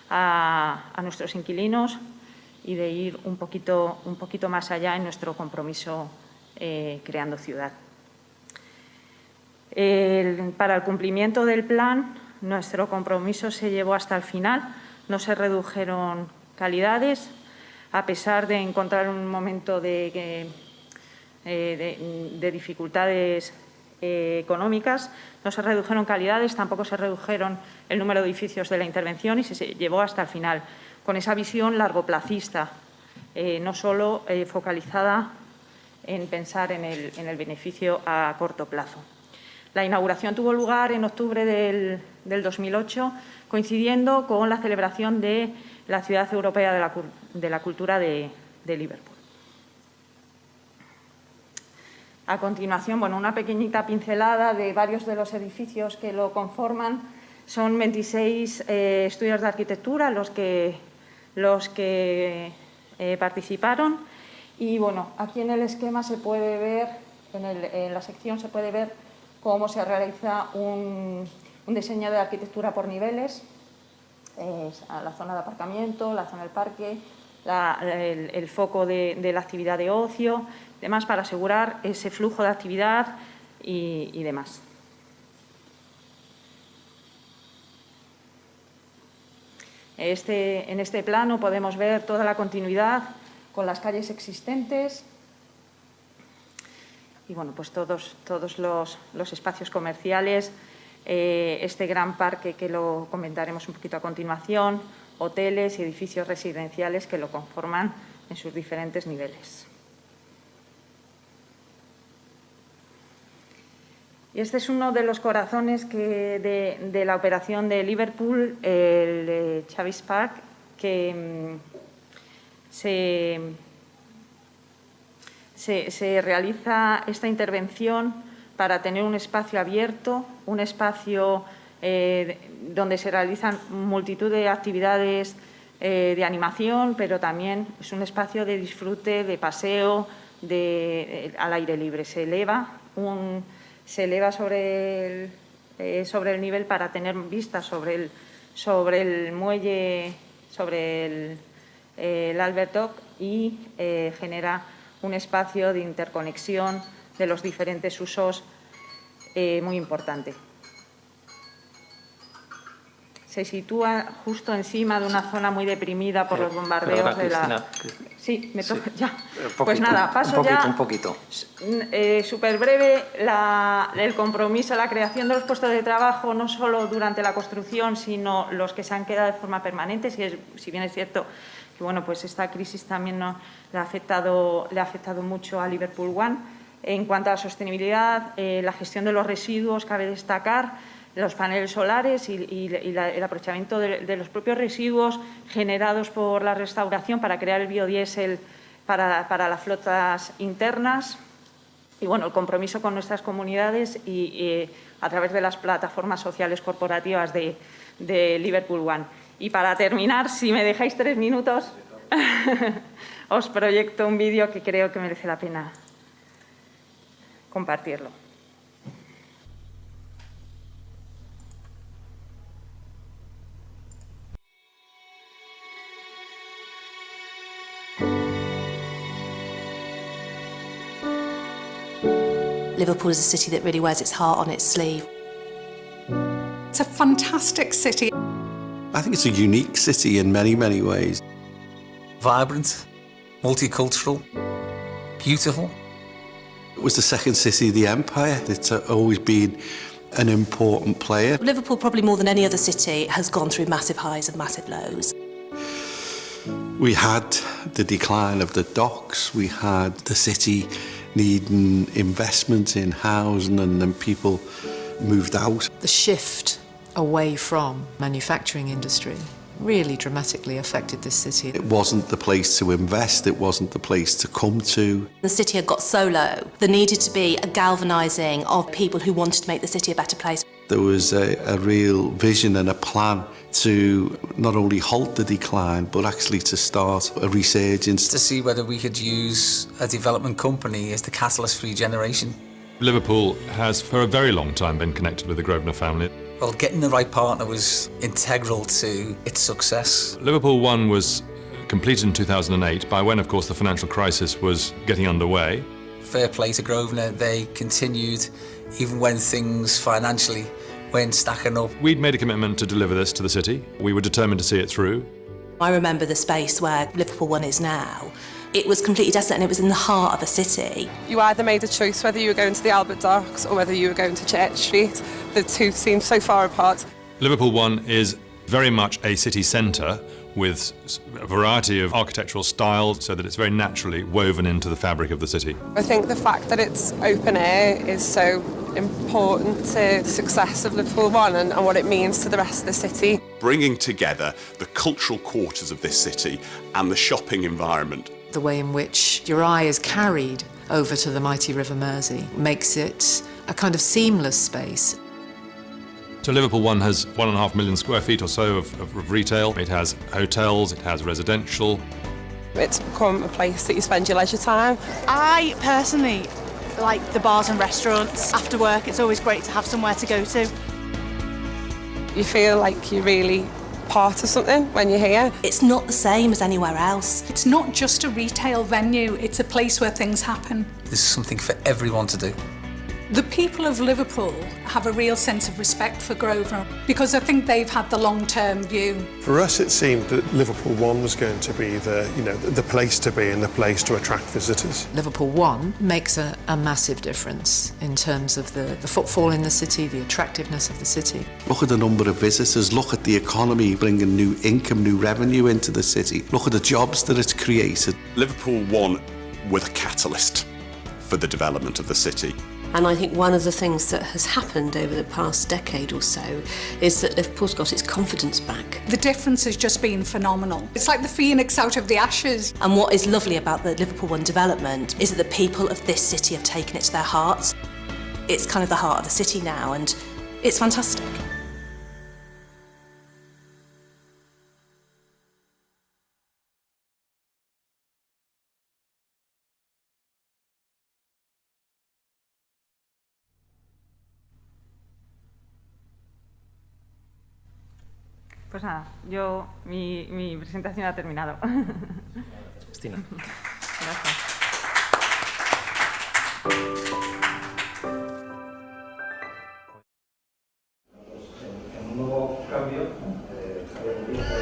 S2: a nuestros inquilinos y de ir un poquito más allá en nuestro compromiso creando ciudad. Para el cumplimiento del plan, nuestro compromiso se llevó hasta el final. No se redujeron calidades, a pesar de encontrar un momento de dificultades económicas. No se redujeron calidades, tampoco se redujeron el número de edificios de la intervención y se llevó hasta el final, con esa visión largoplacista, no solo focalizada en pensar en el beneficio a corto plazo. La inauguración tuvo lugar en octubre del 2008, coincidiendo con la celebración de la Ciudad Europea de la Cultura de Liverpool. A continuación, bueno, una pequeñita pincelada de varios de los edificios que lo conforman. Son 26 estudios de arquitectura los que participaron. Y, bueno, aquí en el esquema se puede ver, en la sección se puede ver cómo se realiza un diseño de arquitectura por niveles, la zona de aparcamiento, la zona del parque, el foco de la actividad de ocio, demás, para asegurar ese flujo de actividad y demás. En este plano podemos ver toda la continuidad con las calles existentes. Y, bueno, pues todos los espacios comerciales, este gran parque que lo comentaremos un poquito a continuación, hoteles y edificios residenciales que lo conforman en sus diferentes niveles. Y este es uno de los corazones de la operación de Liverpool, el Chavis Park, que se realiza esta intervención para tener un espacio abierto, un espacio donde se realizan multitud de actividades de animación, pero también es un espacio de disfrute, de paseo, al aire libre. Se eleva sobre el nivel para tener vistas sobre el muelle, sobre el Albert Dock y genera un espacio de interconexión de los diferentes usos muy importante. Se sitúa justo encima de una zona muy deprimida por los bombardeos de la... Sí, me toca ya. Pues nada, paso ya.
S1: Un poquito.
S2: Súper breve, el compromiso, la creación de los puestos de trabajo, no solo durante la construcción, sino los que se han quedado de forma permanente, si bien es cierto que, bueno, pues esta crisis también le ha afectado mucho a Liverpool One. En cuanto a la sostenibilidad, la gestión de los residuos, cabe destacar los paneles solares y el aprovechamiento de los propios residuos generados por la restauración para crear el biodiesel para las flotas internas. Y, bueno, el compromiso con nuestras comunidades y a través de las plataformas sociales corporativas de Liverpool One. Y para terminar, si me dejáis 3 minutos, os proyecto un vídeo que creo que merece la pena compartirlo.
S5: Liverpool is a city that really wears its heart on its sleeve.
S6: It's a fantastic city.
S7: I think it's a unique city in many, many ways.
S8: Vibrant, multicultural, beautiful.
S7: It was the second city of the empire. It's always been an important player.
S5: Liverpool, probably more than any other city, has gone through massive highs and massive lows.
S7: We had the decline of the docks. We had the city needing investment in housing, and then people moved out.
S9: The shift away from manufacturing industry really dramatically affected this city.
S7: It wasn't the place to invest, it wasn't the place to come to.
S5: The city had got so low, there needed to be a galvanising of people who wanted to make the city a better place.
S7: There was a real vision and a plan to not only halt the decline, but actually to start a resurgence.
S8: To see whether we could use a development company as the catalyst for regeneration.
S10: Liverpool has for a very long time been connected with the Grosvenor family.
S8: Well, getting the right partner was integral to its success.
S10: Liverpool One was completed in 2008, by when, of course, the financial crisis was getting underway.
S8: Fair play to Grosvenor, they continued even when things financially weren't stacking up.
S10: We'd made a commitment to deliver this to the city. We were determined to see it through.
S5: I remember the space where Liverpool One is now. It was completely desolate and it was in the heart of a city.
S11: You either made a choice whether you were going to the Albert Docks or whether you were going to Church Street. The two seemed so far apart.
S10: Liverpool One is very much a city centre with a variety of architectural styles so that it's very naturally woven into the fabric of the city.
S11: I think the fact that it's open air is so important to the success of Liverpool One and what it means to the rest of the city.
S12: Bringing together the cultural quarters of this city and the shopping environment.
S9: The way in which your eye is carried over to the mighty River Mersey makes it a kind of seamless space.
S10: So Liverpool One has 1.5 million square feet or so of retail. It has hotels, it has residential.
S11: It's become a place that you spend your leisure time.
S13: I personally like the bars and restaurants. After work, it's always great to have somewhere to go to.
S11: You feel like you're really part of something when you're here.
S5: It's not the same as anywhere else.
S6: It's not just a retail venue, it's a place where things happen.
S8: There's something for everyone to do.
S6: The people of Liverpool have a real sense of respect for Grosvenor because I think they've had the long-term view.
S14: For us, it seemed that Liverpool One was going to be the place to be and the place to attract visitors.
S9: Liverpool One makes a massive difference in terms of the footfall in the city, the attractiveness of the city.
S7: Look at the number of visitors, look at the economy bringing new income, new revenue into the city. Look at the jobs that it's created.
S12: Liverpool One was a catalyst for the development of the city.
S15: And I think one of the things that has happened over the past decade or so is that Liverpool's got its confidence back.
S6: The difference has just been phenomenal. It's like the phoenix out of the ashes.
S5: And what is lovely about the Liverpool One development is that the people of this city have taken it to their hearts. It's kind of the heart of the city now, and it's fantastic.
S2: Pues nada, mi presentación ha terminado.
S1: Cristina.
S2: Gracias.
S1: En un nuevo cambio, Javier Rodríguez de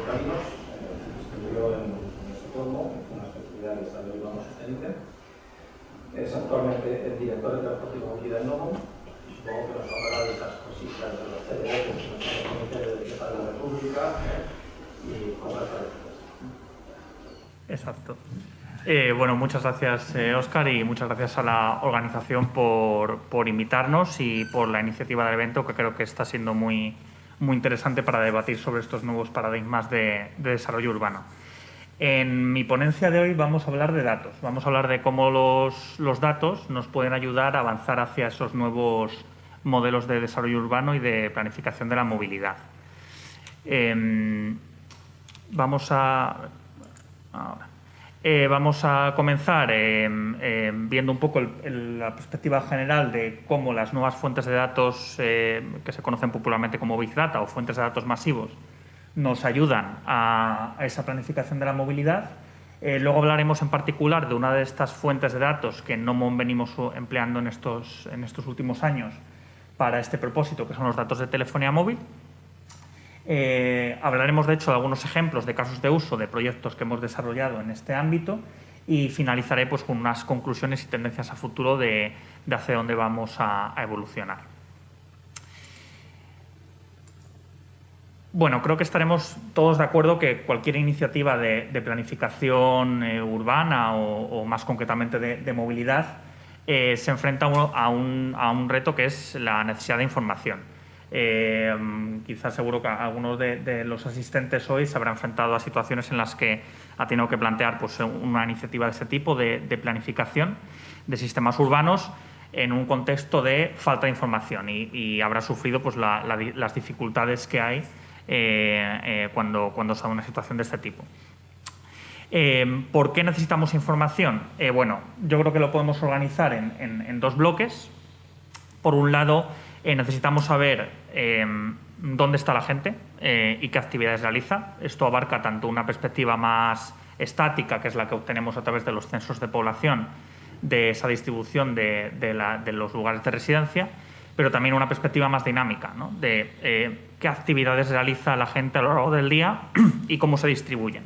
S1: Caminos estudió en Estocolmo, una especialidad de desarrollo urbano sostenible. Es actualmente el director de transporte y movilidad en Novo. Supongo que nos hablará de esas cositas de los CDR, que nos el Comité de Defensa de la República y cosas parecidas.
S16: Exacto. Bueno, muchas gracias, Óscar, y muchas gracias a la organización por invitarnos y por la iniciativa del evento, que creo que está siendo muy interesante para debatir sobre estos nuevos paradigmas de desarrollo urbano. En mi ponencia de hoy vamos a hablar de datos. Vamos a hablar de cómo los datos nos pueden ayudar a avanzar hacia esos nuevos modelos de desarrollo urbano y de planificación de la movilidad. Vamos a comenzar viendo un poco la perspectiva general de cómo las nuevas fuentes de datos que se conocen popularmente como Big Data o fuentes de datos masivos nos ayudan a esa planificación de la movilidad. Luego hablaremos en particular de una de estas fuentes de datos que no venimos empleando en estos últimos años para este propósito, que son los datos de telefonía móvil. Hablaremos, de hecho, de algunos ejemplos de casos de uso de proyectos que hemos desarrollado en este ámbito y finalizaré pues, con unas conclusiones y tendencias a futuro de hacia dónde vamos a evolucionar. Bueno, creo que estaremos todos de acuerdo que cualquier iniciativa de planificación urbana o más concretamente de movilidad se enfrenta a un reto que es la necesidad de información. Quizás seguro que algunos de los asistentes hoy se habrán enfrentado a situaciones en las que ha tenido que plantear pues, una iniciativa de este tipo de planificación de sistemas urbanos en un contexto de falta de información y habrá sufrido pues, las dificultades que hay cuando se da una situación de este tipo. ¿Por qué necesitamos información? Bueno, yo creo que lo podemos organizar en dos bloques. Por un lado, necesitamos saber dónde está la gente y qué actividades realiza. Esto abarca tanto una perspectiva más estática, que es la que obtenemos a través de los censos de población, de esa distribución de los lugares de residencia, pero también una perspectiva más dinámica, ¿no? De qué actividades realiza la gente a lo largo del día y cómo se distribuyen.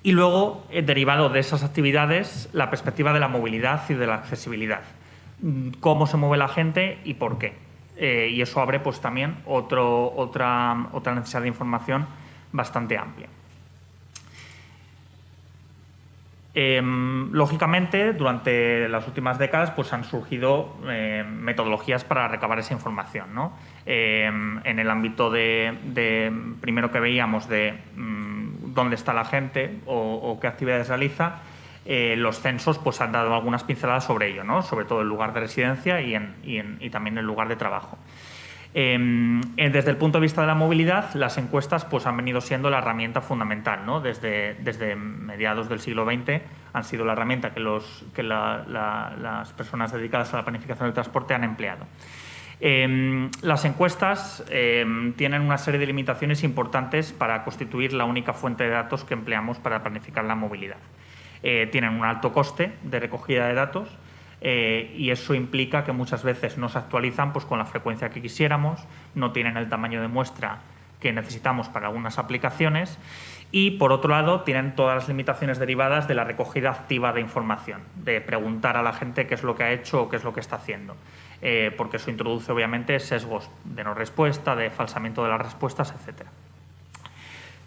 S16: Y luego, derivado de esas actividades, la perspectiva de la movilidad y de la accesibilidad. Cómo se mueve la gente y por qué. Y eso abre pues, también otra necesidad de información bastante amplia. Lógicamente, durante las últimas décadas pues, han surgido metodologías para recabar esa información, ¿no? En el ámbito primero que veíamos de dónde está la gente o qué actividades realiza, los censos pues, han dado algunas pinceladas sobre ello, ¿no? Sobre todo el lugar de residencia y también el lugar de trabajo. Desde el punto de vista de la movilidad, las encuestas pues, han venido siendo la herramienta fundamental, ¿no? Desde mediados del siglo XX han sido la herramienta que las personas dedicadas a la planificación del transporte han empleado. Las encuestas tienen una serie de limitaciones importantes para constituir la única fuente de datos que empleamos para planificar la movilidad. Tienen un alto coste de recogida de datos y eso implica que muchas veces no se actualizan pues, con la frecuencia que quisiéramos, no tienen el tamaño de muestra que necesitamos para algunas aplicaciones y, por otro lado, tienen todas las limitaciones derivadas de la recogida activa de información, de preguntar a la gente qué es lo que ha hecho o qué es lo que está haciendo, porque eso introduce, obviamente, sesgos de no respuesta, de falsamiento de las respuestas, etc.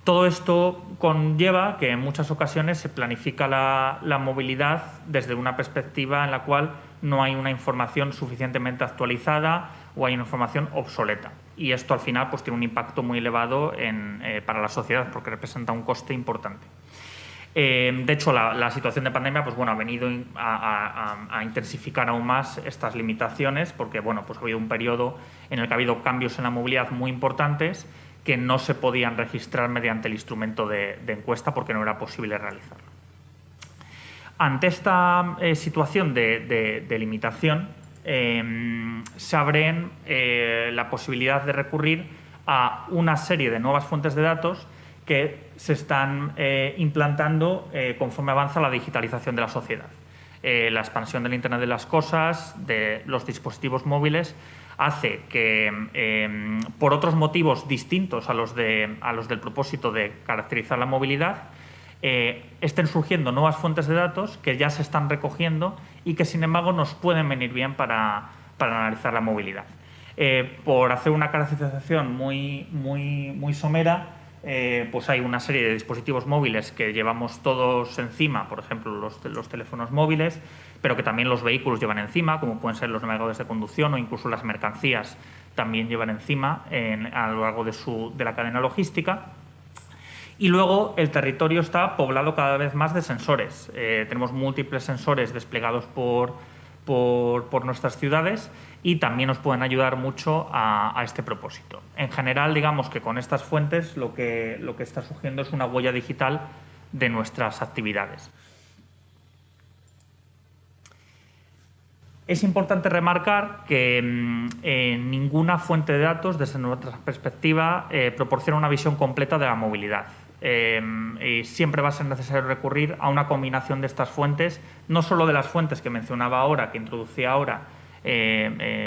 S16: Todo esto conlleva que en muchas ocasiones se planifica la movilidad desde una perspectiva en la cual no hay una información suficientemente actualizada o hay una información obsoleta. Y esto al final pues, tiene un impacto muy elevado para la sociedad porque representa un coste importante. De hecho, la situación de pandemia pues, bueno, ha venido a intensificar aún más estas limitaciones porque bueno, pues, ha habido un periodo en el que ha habido cambios en la movilidad muy importantes que no se podían registrar mediante el instrumento de encuesta porque no era posible realizarlo. Ante esta situación de limitación, se abre la posibilidad de recurrir a una serie de nuevas fuentes de datos que se están implantando conforme avanza la digitalización de la sociedad. La expansión del Internet de las cosas, de los dispositivos móviles, hace que, por otros motivos distintos a los del propósito de caracterizar la movilidad, estén surgiendo nuevas fuentes de datos que ya se están recogiendo y que, sin embargo, nos pueden venir bien para analizar la movilidad. Por hacer una caracterización muy somera, pues hay una serie de dispositivos móviles que llevamos todos encima, por ejemplo, los teléfonos móviles, pero que también los vehículos llevan encima, como pueden ser los navegadores de conducción o incluso las mercancías también llevan encima a lo largo de la cadena logística. Y luego el territorio está poblado cada vez más de sensores. Tenemos múltiples sensores desplegados por nuestras ciudades y también nos pueden ayudar mucho a este propósito. En general, digamos que con estas fuentes lo que está surgiendo es una huella digital de nuestras actividades. Es importante remarcar que ninguna fuente de datos, desde nuestra perspectiva, proporciona una visión completa de la movilidad. Y siempre va a ser necesario recurrir a una combinación de estas fuentes, no solo de las fuentes que mencionaba ahora, que introducía ahora,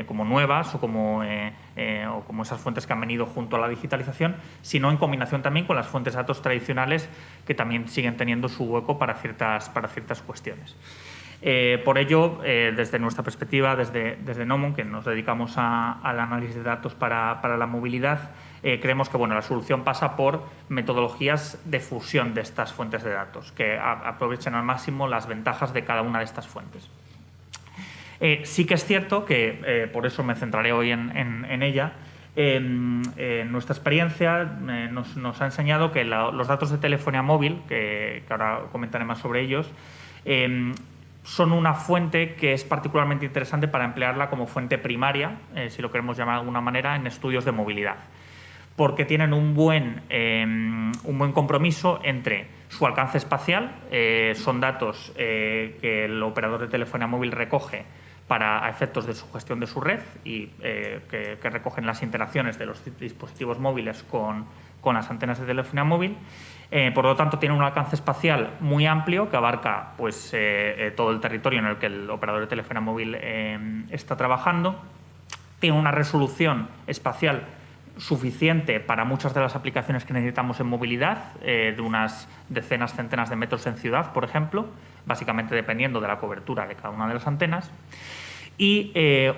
S16: como nuevas o como esas fuentes que han venido junto a la digitalización, sino en combinación también con las fuentes de datos tradicionales que también siguen teniendo su hueco para ciertas cuestiones. Por ello, desde nuestra perspectiva, desde Nomon, que nos dedicamos al análisis de datos para la movilidad, creemos que la solución pasa por metodologías de fusión de estas fuentes de datos, que aprovechen al máximo las ventajas de cada una de estas fuentes. Sí que es cierto que, por eso me centraré hoy en ella, nuestra experiencia nos ha enseñado que los datos de telefonía móvil, que ahora comentaré más sobre ellos, son una fuente que es particularmente interesante para emplearla como fuente primaria, si lo queremos llamar de alguna manera, en estudios de movilidad, porque tienen un buen compromiso entre su alcance espacial, son datos que el operador de telefonía móvil recoge para efectos de su gestión de su red y que recogen las interacciones de los dispositivos móviles con las antenas de telefonía móvil. Por lo tanto, tiene un alcance espacial muy amplio que abarca todo el territorio en el que el operador de telefonía móvil está trabajando. Tiene una resolución espacial suficiente para muchas de las aplicaciones que necesitamos en movilidad, de unas decenas, centenas de metros en ciudad, por ejemplo, básicamente dependiendo de la cobertura de cada una de las antenas. Y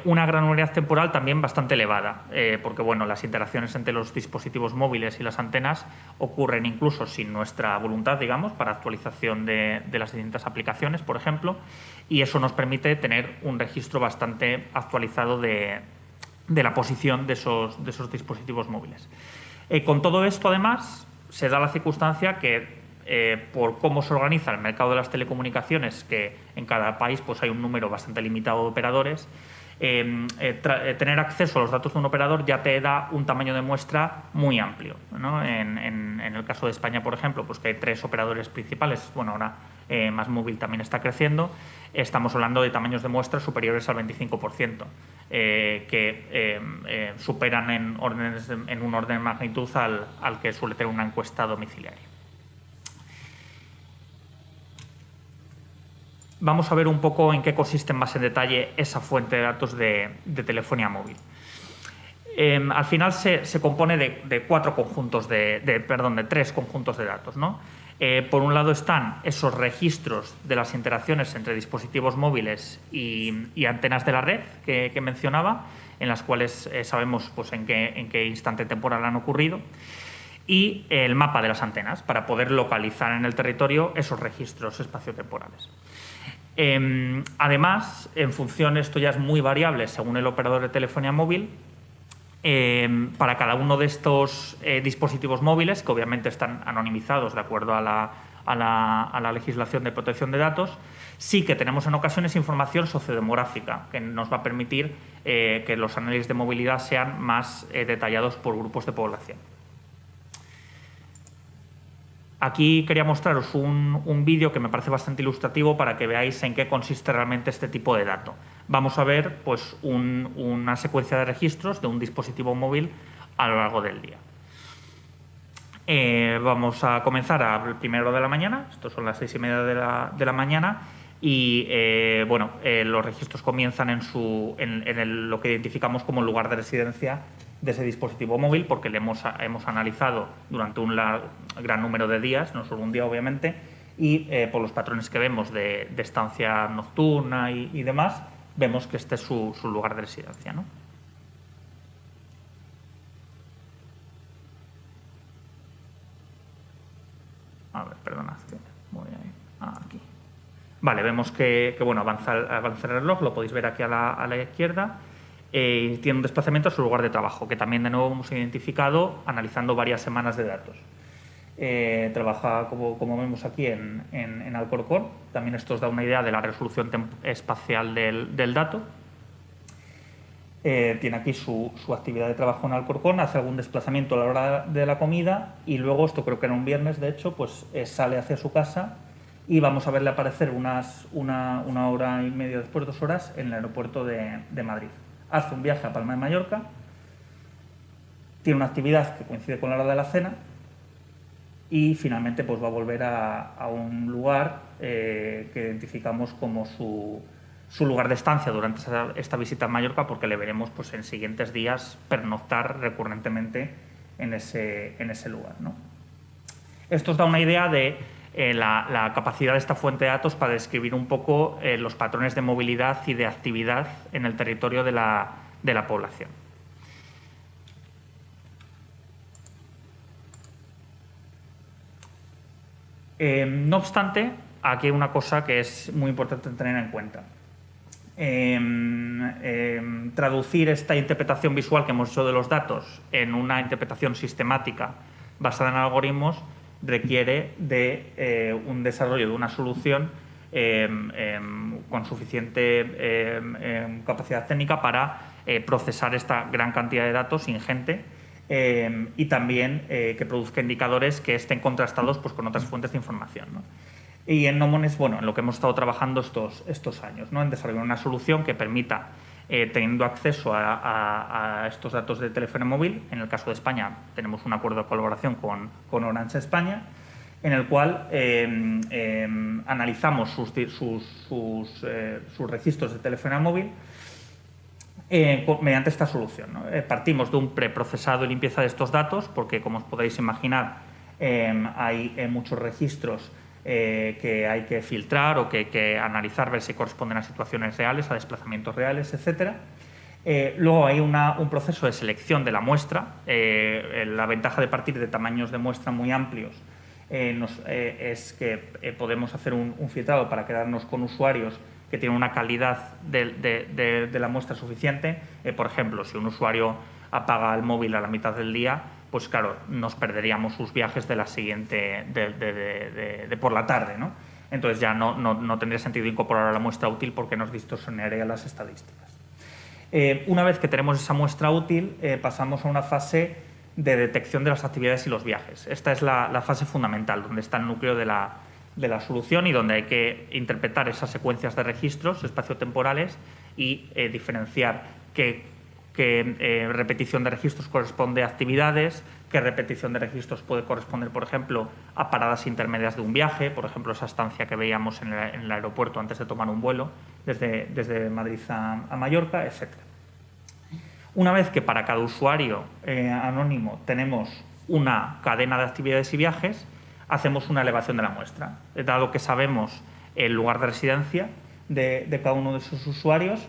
S16: una granularidad temporal también bastante elevada, porque las interacciones entre los dispositivos móviles y las antenas ocurren incluso sin nuestra voluntad, digamos, para actualización de las distintas aplicaciones, por ejemplo, y eso nos permite tener un registro bastante actualizado de la posición de esos dispositivos móviles. Con todo esto, además, se da la circunstancia que por cómo se organiza el mercado de las telecomunicaciones, que en cada país hay un número bastante limitado de operadores, tener acceso a los datos de un operador ya te da un tamaño de muestra muy amplio, ¿no? En el caso de España, por ejemplo, que hay 3 operadores principales, ahora MásMóvil también está creciendo, estamos hablando de tamaños de muestra superiores al 25%, que superan en un orden de magnitud al que suele tener una encuesta domiciliaria. Vamos a ver un poco en qué consiste más en detalle esa fuente de datos de telefonía móvil. Al final se compone de 3 conjuntos de datos, ¿no? Por un lado están esos registros de las interacciones entre dispositivos móviles y antenas de la red que mencionaba, en las cuales sabemos en qué instante temporal han ocurrido, y el mapa de las antenas para poder localizar en el territorio esos registros espaciotemporales. Además, en función, esto ya es muy variable según el operador de telefonía móvil, para cada uno de estos dispositivos móviles, que obviamente están anonimizados de acuerdo a la legislación de protección de datos, sí que tenemos en ocasiones información sociodemográfica que nos va a permitir que los análisis de movilidad sean más detallados por grupos de población. Aquí quería mostraros un vídeo que me parece bastante ilustrativo para que veáis en qué consiste realmente este tipo de dato. Vamos a ver una secuencia de registros de un dispositivo móvil a lo largo del día. Vamos a comenzar a primera hora de la mañana, estos son las 6:30 de la mañana, y los registros comienzan en lo que identificamos como el lugar de residencia de ese dispositivo móvil, porque le hemos analizado durante un gran número de días, no solo un día obviamente, y por los patrones que vemos de estancia nocturna y demás, vemos que este es su lugar de residencia, ¿no? A ver, perdonad, que voy aquí. Vale, vemos que avanza el reloj, lo podéis ver aquí a la izquierda. Tiene un desplazamiento a su lugar de trabajo, que también de nuevo hemos identificado analizando varias semanas de datos. Trabaja, como vemos aquí, en Alcorcón. También esto os da una idea de la resolución espacial del dato. Tiene aquí su actividad de trabajo en Alcorcón, hace algún desplazamiento a la hora de la comida y luego, esto creo que era un viernes, de hecho, sale hacia su casa y vamos a verle aparecer una hora y media después, 2 horas, en el aeropuerto de Madrid. Hace un viaje a Palma de Mallorca, tiene una actividad que coincide con la hora de la cena y finalmente va a volver a un lugar que identificamos como su lugar de estancia durante esta visita a Mallorca, porque le veremos en siguientes días pernoctar recurrentemente en ese lugar, ¿no? Esto os da una idea de la capacidad de esta fuente de datos para describir un poco los patrones de movilidad y de actividad en el territorio de la población. No obstante, aquí hay una cosa que es muy importante tener en cuenta. Traducir esta interpretación visual que hemos hecho de los datos en una interpretación sistemática basada en algoritmos requiere de un desarrollo de una solución con suficiente capacidad técnica para procesar esta gran cantidad de datos ingente y también que produzca indicadores que estén contrastados pues, con otras fuentes de información, ¿no? Y en Nomones, bueno, en lo que hemos estado trabajando estos años, ¿no? En desarrollar una solución que permita, teniendo acceso a estos datos de teléfono móvil, en el caso de España tenemos un acuerdo de colaboración con Orange España, en el cual analizamos sus registros de teléfono móvil mediante esta solución, ¿no? Partimos de un preprocesado y limpieza de estos datos, porque como os podéis imaginar hay muchos registros que hay que filtrar o que hay que analizar, ver si corresponden a situaciones reales, a desplazamientos reales, etc. Luego hay un proceso de selección de la muestra. La ventaja de partir de tamaños de muestra muy amplios es que podemos hacer un filtrado para quedarnos con usuarios que tienen una calidad de la muestra suficiente. Por ejemplo, si un usuario apaga el móvil a la mitad del día, pues claro, nos perderíamos sus viajes de la siguiente, de por la tarde, ¿no? Entonces ya no tendría sentido incorporar a la muestra útil porque nos distorsionaría las estadísticas. Una vez que tenemos esa muestra útil, pasamos a una fase de detección de las actividades y los viajes. Esta es la fase fundamental, donde está el núcleo de la solución y donde hay que interpretar esas secuencias de registros espaciotemporales y diferenciar qué repetición de registros corresponde a actividades, qué repetición de registros puede corresponder, por ejemplo, a paradas intermedias de un viaje, por ejemplo, esa estancia que veíamos en el aeropuerto antes de tomar un vuelo desde Madrid a Mallorca, etc. Una vez que para cada usuario anónimo tenemos una cadena de actividades y viajes, hacemos una elevación de la muestra. Dado que sabemos el lugar de residencia de cada uno de esos usuarios,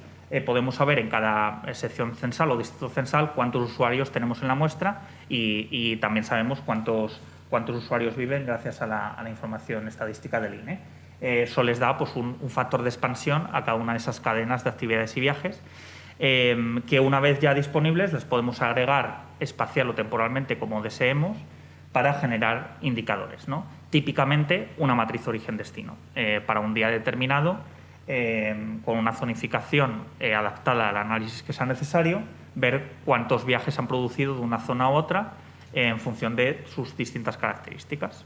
S16: podemos saber en cada sección censal o distrito censal cuántos usuarios tenemos en la muestra y también sabemos cuántos usuarios viven gracias a la información estadística del INE. Eso les da pues, un factor de expansión a cada una de esas cadenas de actividades y viajes que una vez ya disponibles les podemos agregar espacial o temporalmente como deseemos para generar indicadores, ¿no? Típicamente una matriz origen-destino para un día determinado, con una zonificación adaptada al análisis que sea necesario, ver cuántos viajes han producido de una zona a otra en función de sus distintas características.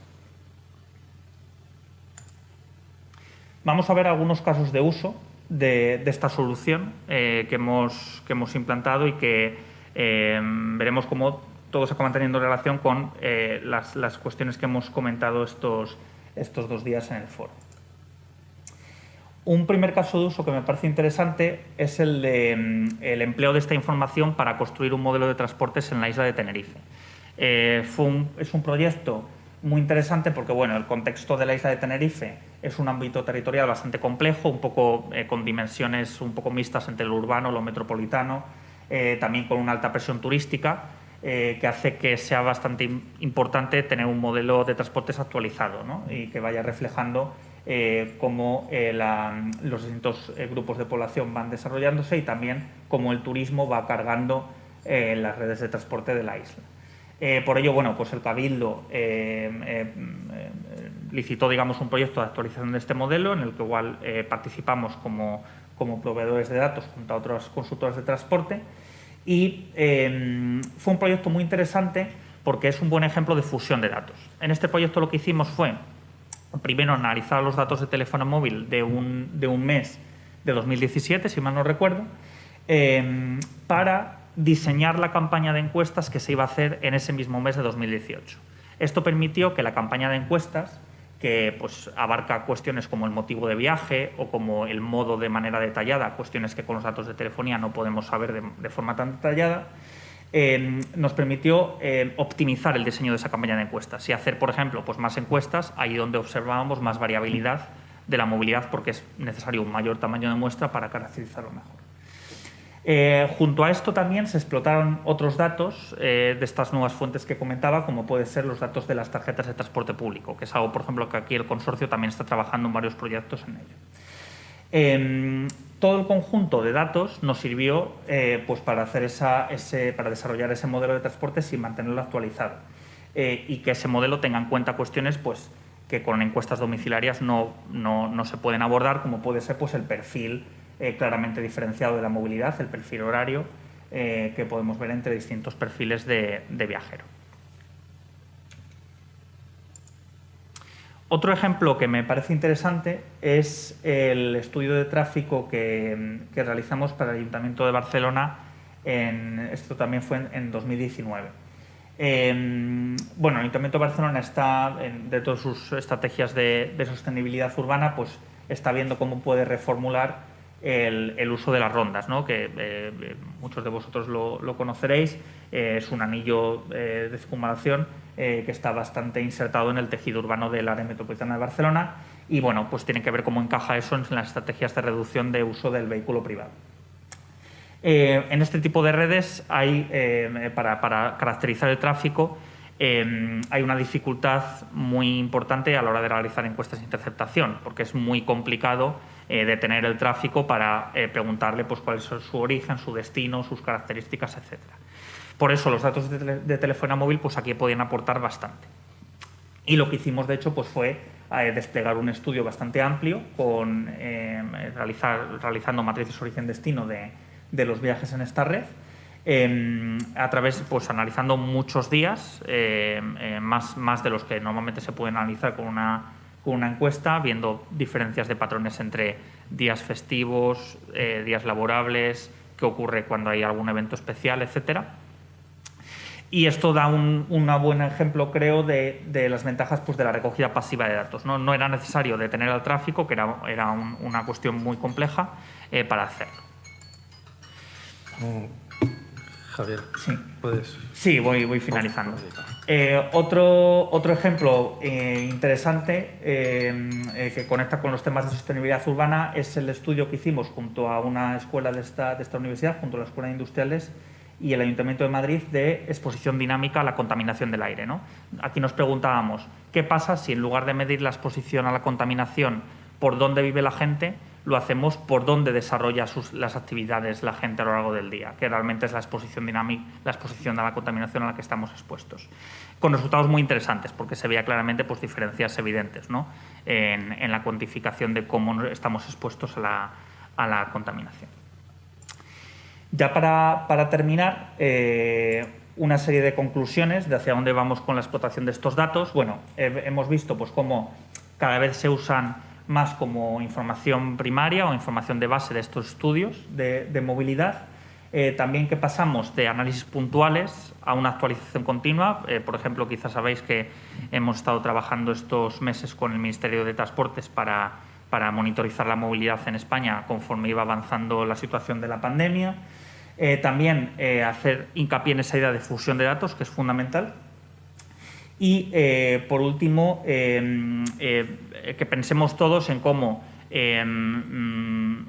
S16: Vamos a ver algunos casos de uso de esta solución que hemos implantado y que veremos cómo todo se acaba teniendo relación con las cuestiones que hemos comentado estos 2 días en el foro. Un primer caso de uso que me parece interesante es el empleo de esta información para construir un modelo de transportes en la isla de Tenerife. Es un proyecto muy interesante porque bueno, el contexto de la isla de Tenerife es un ámbito territorial bastante complejo, un poco con dimensiones un poco mixtas entre lo urbano, lo metropolitano, también con una alta presión turística, que hace que sea bastante importante tener un modelo de transportes actualizado, ¿no? Y que vaya reflejando cómo los distintos grupos de población van desarrollándose y también cómo el turismo va cargando las redes de transporte de la isla. Por ello, bueno, pues el Cabildo licitó, digamos, un proyecto de actualización de este modelo en el que igual participamos como proveedores de datos junto a otras consultoras de transporte y fue un proyecto muy interesante porque es un buen ejemplo de fusión de datos. En este proyecto lo que hicimos fue primero analizar los datos de teléfono móvil de un mes de 2017, si mal no recuerdo, para diseñar la campaña de encuestas que se iba a hacer en ese mismo mes de 2018. Esto permitió que la campaña de encuestas, que pues, abarca cuestiones como el motivo de viaje o como el modo de manera detallada, cuestiones que con los datos de telefonía no podemos saber de forma tan detallada, nos permitió optimizar el diseño de esa campaña de encuestas y hacer, por ejemplo, pues más encuestas ahí donde observábamos más variabilidad de la movilidad, porque es necesario un mayor tamaño de muestra para caracterizarlo mejor. Junto a esto también se explotaron otros datos de estas nuevas fuentes que comentaba, como pueden ser los datos de las tarjetas de transporte público, que es algo, por ejemplo, que aquí el consorcio también está trabajando en varios proyectos en ello. Todo el conjunto de datos nos sirvió pues para desarrollar ese modelo de transporte sin mantenerlo actualizado y que ese modelo tenga en cuenta cuestiones pues, que con encuestas domiciliarias no se pueden abordar, como puede ser pues, el perfil claramente diferenciado de la movilidad, el perfil horario que podemos ver entre distintos perfiles de viajero. Otro ejemplo que me parece interesante es el estudio de tráfico que realizamos para el Ayuntamiento de Barcelona, esto también fue en 2019. Bueno, el Ayuntamiento de Barcelona está, dentro de sus estrategias de sostenibilidad urbana, pues está viendo cómo puede reformular el uso de las rondas, ¿no? Que muchos de vosotros lo conoceréis. Es un anillo de circunvalación que está bastante insertado en el tejido urbano del área metropolitana de Barcelona y bueno, pues tiene que ver cómo encaja eso en las estrategias de reducción de uso del vehículo privado. En este tipo de redes hay, para caracterizar el tráfico, hay una dificultad muy importante a la hora de realizar encuestas de interceptación, porque es muy complicado detener el tráfico para preguntarle pues, cuál es su origen, su destino, sus características, etc. Por eso los datos de telefonía móvil pues, aquí podían aportar bastante. Y lo que hicimos, de hecho, pues, fue desplegar un estudio bastante amplio con, realizando matrices origen-destino de los viajes en esta red, a través, pues analizando muchos días, más de los que normalmente se pueden analizar con una encuesta, viendo diferencias de patrones entre días festivos, días laborables, qué ocurre cuando hay algún evento especial, etcétera. Y esto da un buen ejemplo, creo, de las ventajas pues, de la recogida pasiva de datos. No era necesario detener al tráfico, que era una cuestión muy compleja, para hacerlo.
S1: Javier,
S16: sí.
S1: ¿puedes?
S16: Sí, voy finalizando. Otro ejemplo interesante que conecta con los temas de sostenibilidad urbana es el estudio que hicimos junto a una escuela de esta universidad, junto a la Escuela de Industriales y el Ayuntamiento de Madrid, de exposición dinámica a la contaminación del aire, ¿no? Aquí nos preguntábamos, ¿qué pasa si en lugar de medir la exposición a la contaminación por dónde vive la gente, lo hacemos por dónde desarrolla las actividades la gente a lo largo del día, que realmente es la exposición dinámica, la exposición a la contaminación a la que estamos expuestos? Con resultados muy interesantes, porque se veía claramente pues, diferencias evidentes, ¿no? en la cuantificación de cómo estamos expuestos a la contaminación. Ya para terminar, una serie de conclusiones de hacia dónde vamos con la explotación de estos datos. Bueno, hemos visto pues, cómo cada vez se usan más como información primaria o información de base de estos estudios de movilidad. También que pasamos de análisis puntuales a una actualización continua. Por ejemplo, quizás sabéis que hemos estado trabajando estos meses con el Ministerio de Transportes para monitorizar la movilidad en España conforme iba avanzando la situación de la pandemia. También hacer hincapié en esa idea de fusión de datos, que es fundamental. Y, por último, que pensemos todos en cómo,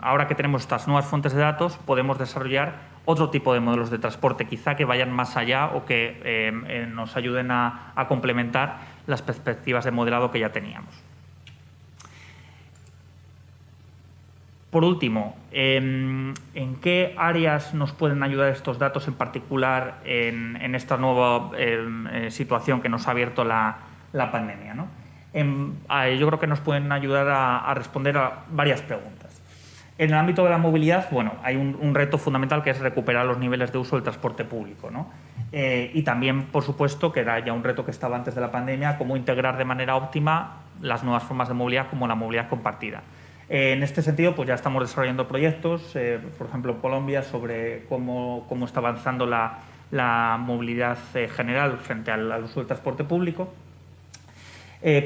S16: ahora que tenemos estas nuevas fuentes de datos, podemos desarrollar otro tipo de modelos de transporte, quizá que vayan más allá o que nos ayuden a complementar las perspectivas de modelado que ya teníamos. Por último, ¿en qué áreas nos pueden ayudar estos datos en particular en esta nueva situación que nos ha abierto la pandemia, ¿no? Yo creo que nos pueden ayudar a responder a varias preguntas. En el ámbito de la movilidad, bueno, hay un reto fundamental que es recuperar los niveles de uso del transporte público, ¿no? Y también, por supuesto, que era ya un reto que estaba antes de la pandemia, cómo integrar de manera óptima las nuevas formas de movilidad como la movilidad compartida. En este sentido, pues ya estamos desarrollando proyectos, por ejemplo, en Colombia, sobre cómo está avanzando la movilidad general frente al uso del transporte público.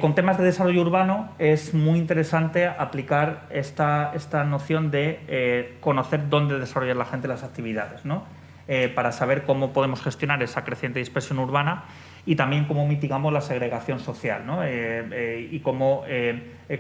S16: Con temas de desarrollo urbano es muy interesante aplicar esta noción de conocer dónde desarrolla la gente las actividades, ¿no? para saber cómo podemos gestionar esa creciente dispersión urbana y también cómo mitigamos la segregación social, ¿no? Y cómo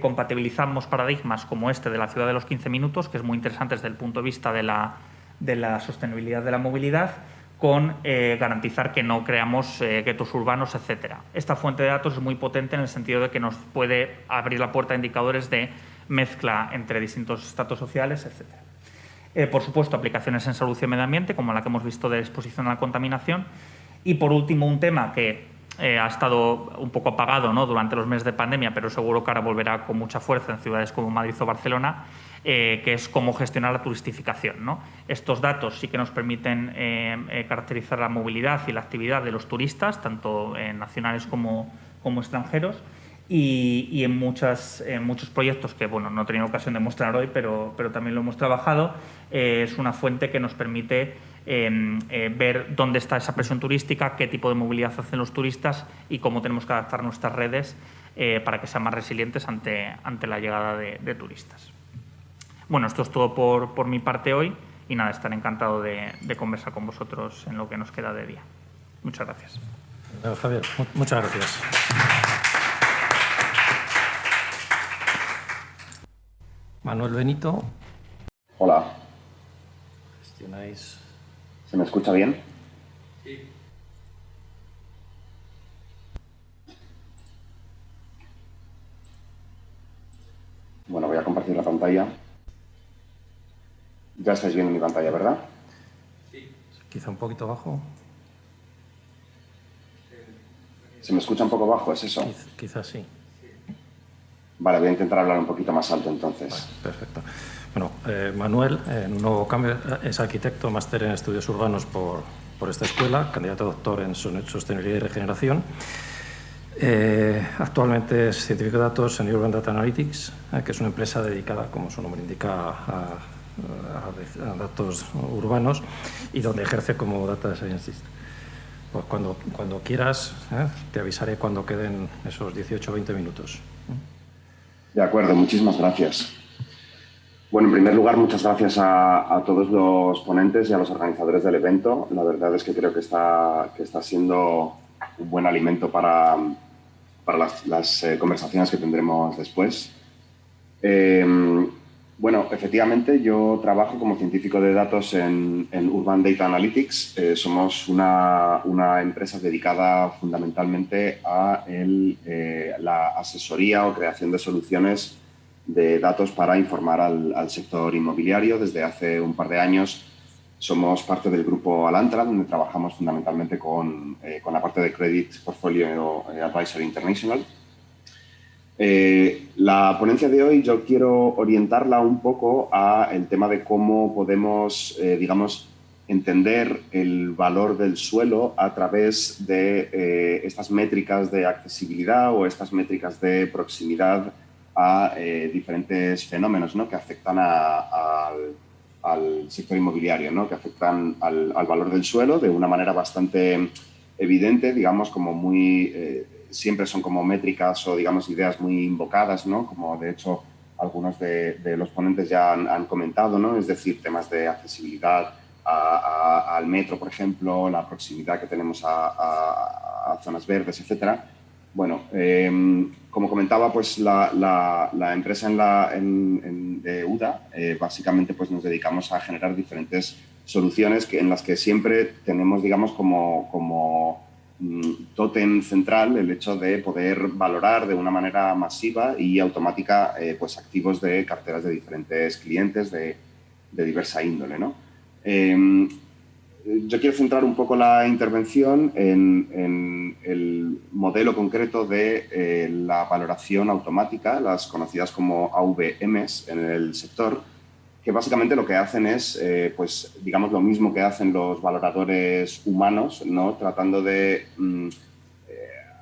S16: compatibilizamos paradigmas como este de la ciudad de los 15 minutos, que es muy interesante desde el punto de vista de la sostenibilidad de la movilidad, con garantizar que no creamos guetos urbanos, etc. Esta fuente de datos es muy potente en el sentido de que nos puede abrir la puerta a indicadores de mezcla entre distintos estratos sociales, etc. Por supuesto, aplicaciones en salud y medio ambiente, como la que hemos visto de exposición a la contaminación. Y, por último, un tema que ha estado un poco apagado, ¿no?, durante los meses de pandemia, pero seguro que ahora volverá con mucha fuerza en ciudades como Madrid o Barcelona, que es cómo gestionar la turistificación, ¿no? Estos datos sí que nos permiten caracterizar la movilidad y la actividad de los turistas, tanto nacionales como extranjeros, y en muchos proyectos que bueno, no he tenido ocasión de mostrar hoy, pero también lo hemos trabajado, es una fuente que nos permite ver dónde está esa presión turística, qué tipo de movilidad hacen los turistas y cómo tenemos que adaptar nuestras redes para que sean más resilientes ante la llegada de turistas. Bueno, esto es todo por mi parte hoy y nada, estaré encantado de conversar con vosotros en lo que nos queda de día. Muchas gracias.
S1: Javier, muchas gracias. Manuel Benito.
S17: Hola.
S1: Gestionáis.
S17: ¿Se me escucha bien?
S1: Sí.
S17: Bueno, voy a compartir la pantalla. Ya estáis viendo mi pantalla, ¿verdad?
S1: Sí. Quizá un poquito bajo.
S17: ¿Se me escucha un poco bajo? ¿Es eso?
S1: Quizás sí.
S17: Vale, voy a intentar hablar un poquito más alto entonces.
S1: Vale, perfecto. Bueno, Manuel, en un nuevo cambio, es arquitecto, máster en estudios urbanos por esta escuela, candidato a doctor en sostenibilidad y regeneración. Actualmente es científico de datos en Urban Data Analytics, que es una empresa dedicada, como su nombre indica, a datos urbanos y donde ejerce como Data Scientist. Pues cuando quieras, te avisaré cuando queden esos 18 o 20 minutos.
S17: De acuerdo, muchísimas gracias. Bueno, en primer lugar, muchas gracias a todos los ponentes y a los organizadores del evento. La verdad es que creo que está siendo un buen alimento para las conversaciones que tendremos después. Bueno, efectivamente, yo trabajo como científico de datos en Urban Data Analytics. Somos una empresa dedicada fundamentalmente a la asesoría o creación de soluciones de datos para informar al sector inmobiliario. Desde hace un par de años somos parte del grupo Alantra, donde trabajamos fundamentalmente con la parte de Credit Portfolio Advisory International. La ponencia de hoy yo quiero orientarla un poco al tema de cómo podemos, digamos, entender el valor del suelo a través de estas métricas de accesibilidad o estas métricas de proximidad a diferentes fenómenos, ¿no?, que afectan al sector inmobiliario, ¿no?, que afectan al valor del suelo de una manera bastante evidente, digamos, como muy... siempre son como métricas o, digamos, ideas muy invocadas, ¿no?, como de hecho algunos de los ponentes ya han comentado, ¿no?, es decir, temas de accesibilidad al metro, por ejemplo, la proximidad que tenemos a zonas verdes, etcétera. Bueno, como comentaba, pues la empresa de UDA, básicamente pues nos dedicamos a generar diferentes soluciones en las que siempre tenemos, digamos, como tótem central el hecho de poder valorar de una manera masiva y automática pues activos de carteras de diferentes clientes de diversa índole, ¿no? Yo quiero centrar un poco la intervención en el modelo concreto de la valoración automática, las conocidas como AVMs en el sector, que básicamente lo que hacen es, pues, digamos, lo mismo que hacen los valoradores humanos, ¿no?, tratando de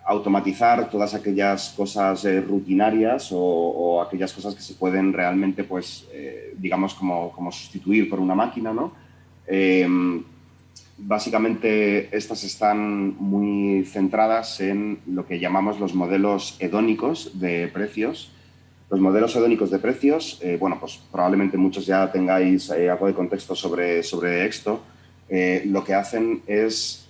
S17: automatizar todas aquellas cosas rutinarias o aquellas cosas que se pueden realmente, pues, digamos, como sustituir por una máquina, ¿no? Básicamente, estas están muy centradas en lo que llamamos los modelos hedónicos de precios. Los modelos hedónicos de precios, bueno, pues probablemente muchos ya tengáis algo de contexto sobre esto. lo que hacen es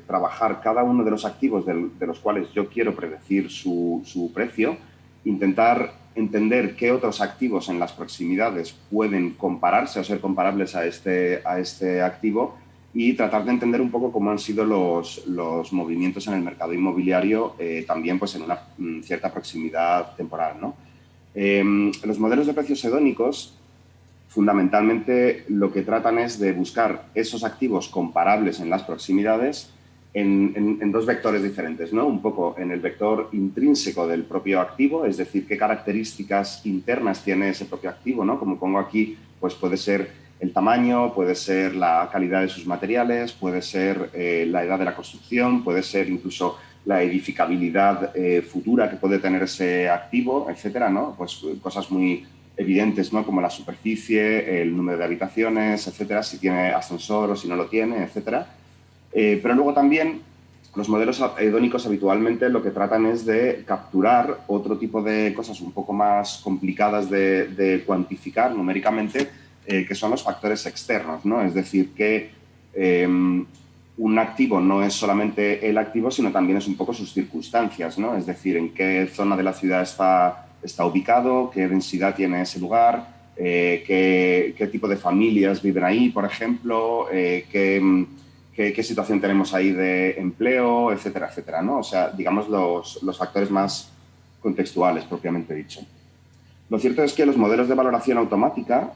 S17: trabajar cada uno de los activos de los cuales yo quiero predecir su precio, intentar entender qué otros activos en las proximidades pueden compararse o ser comparables a este activo y tratar de entender un poco cómo han sido los movimientos en el mercado inmobiliario también pues, en una cierta proximidad temporal, ¿no? Los modelos de precios hedónicos fundamentalmente lo que tratan es de buscar esos activos comparables en las proximidades en dos vectores diferentes, ¿no? Un poco en el vector intrínseco del propio activo, es decir, qué características internas tiene ese propio activo, ¿no? Como pongo aquí, pues puede ser el tamaño, puede ser la calidad de sus materiales, puede ser la edad de la construcción, puede ser incluso la edificabilidad futura que puede tener ese activo, etcétera, ¿no? Pues cosas muy evidentes, ¿no? Como la superficie, el número de habitaciones, etcétera, si tiene ascensor o si no lo tiene, etcétera. Pero luego también los modelos hedónicos habitualmente lo que tratan es de capturar otro tipo de cosas un poco más complicadas de cuantificar numéricamente, que son los factores externos, ¿no? Es decir, que un activo no es solamente el activo, sino también es un poco sus circunstancias, ¿no? Es decir, en qué zona de la ciudad está ubicado, qué densidad tiene ese lugar, qué tipo de familias viven ahí, por ejemplo, qué situación tenemos ahí de empleo, etcétera, etcétera, ¿no? O sea, digamos los factores más contextuales, propiamente dicho. Lo cierto es que los modelos de valoración automática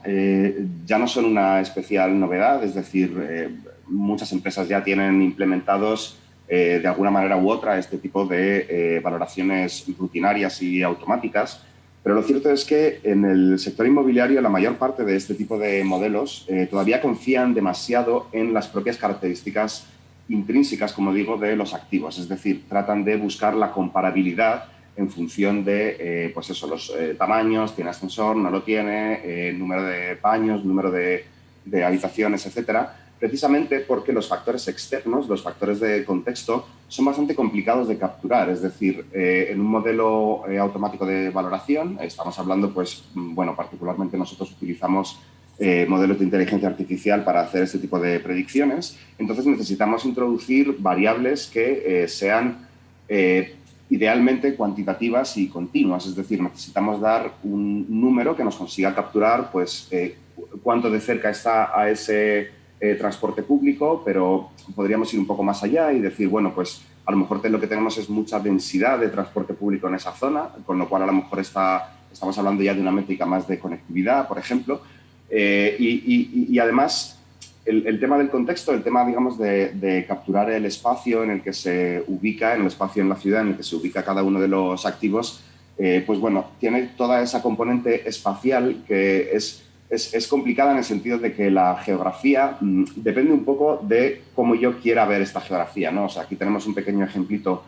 S17: ya no son una especial novedad, es decir, muchas empresas ya tienen implementados de alguna manera u otra este tipo de valoraciones rutinarias y automáticas, pero lo cierto es que en el sector inmobiliario la mayor parte de este tipo de modelos todavía confían demasiado en las propias características intrínsecas, como digo, de los activos, es decir, tratan de buscar la comparabilidad en función de, pues eso, los tamaños, tiene ascensor, no lo tiene, número de baños, número de habitaciones, etcétera, precisamente porque los factores externos, los factores de contexto, son bastante complicados de capturar. Es decir, en un modelo automático de valoración, estamos hablando, pues, bueno, particularmente nosotros utilizamos modelos de inteligencia artificial para hacer este tipo de predicciones, entonces necesitamos introducir variables que sean idealmente cuantitativas y continuas, es decir, necesitamos dar un número que nos consiga capturar pues, cuánto de cerca está a ese transporte público, pero podríamos ir un poco más allá y decir, bueno, pues a lo mejor lo que tenemos es mucha densidad de transporte público en esa zona, con lo cual a lo mejor estamos hablando ya de una métrica más de conectividad, por ejemplo, y además el tema del contexto, el tema, digamos, de capturar el espacio en el que se ubica, en el espacio en la ciudad en el que se ubica cada uno de los activos, pues bueno, tiene toda esa componente espacial que es complicada en el sentido de que la geografía depende un poco de cómo yo quiera ver esta geografía, ¿no? O sea, aquí tenemos un pequeño ejemplito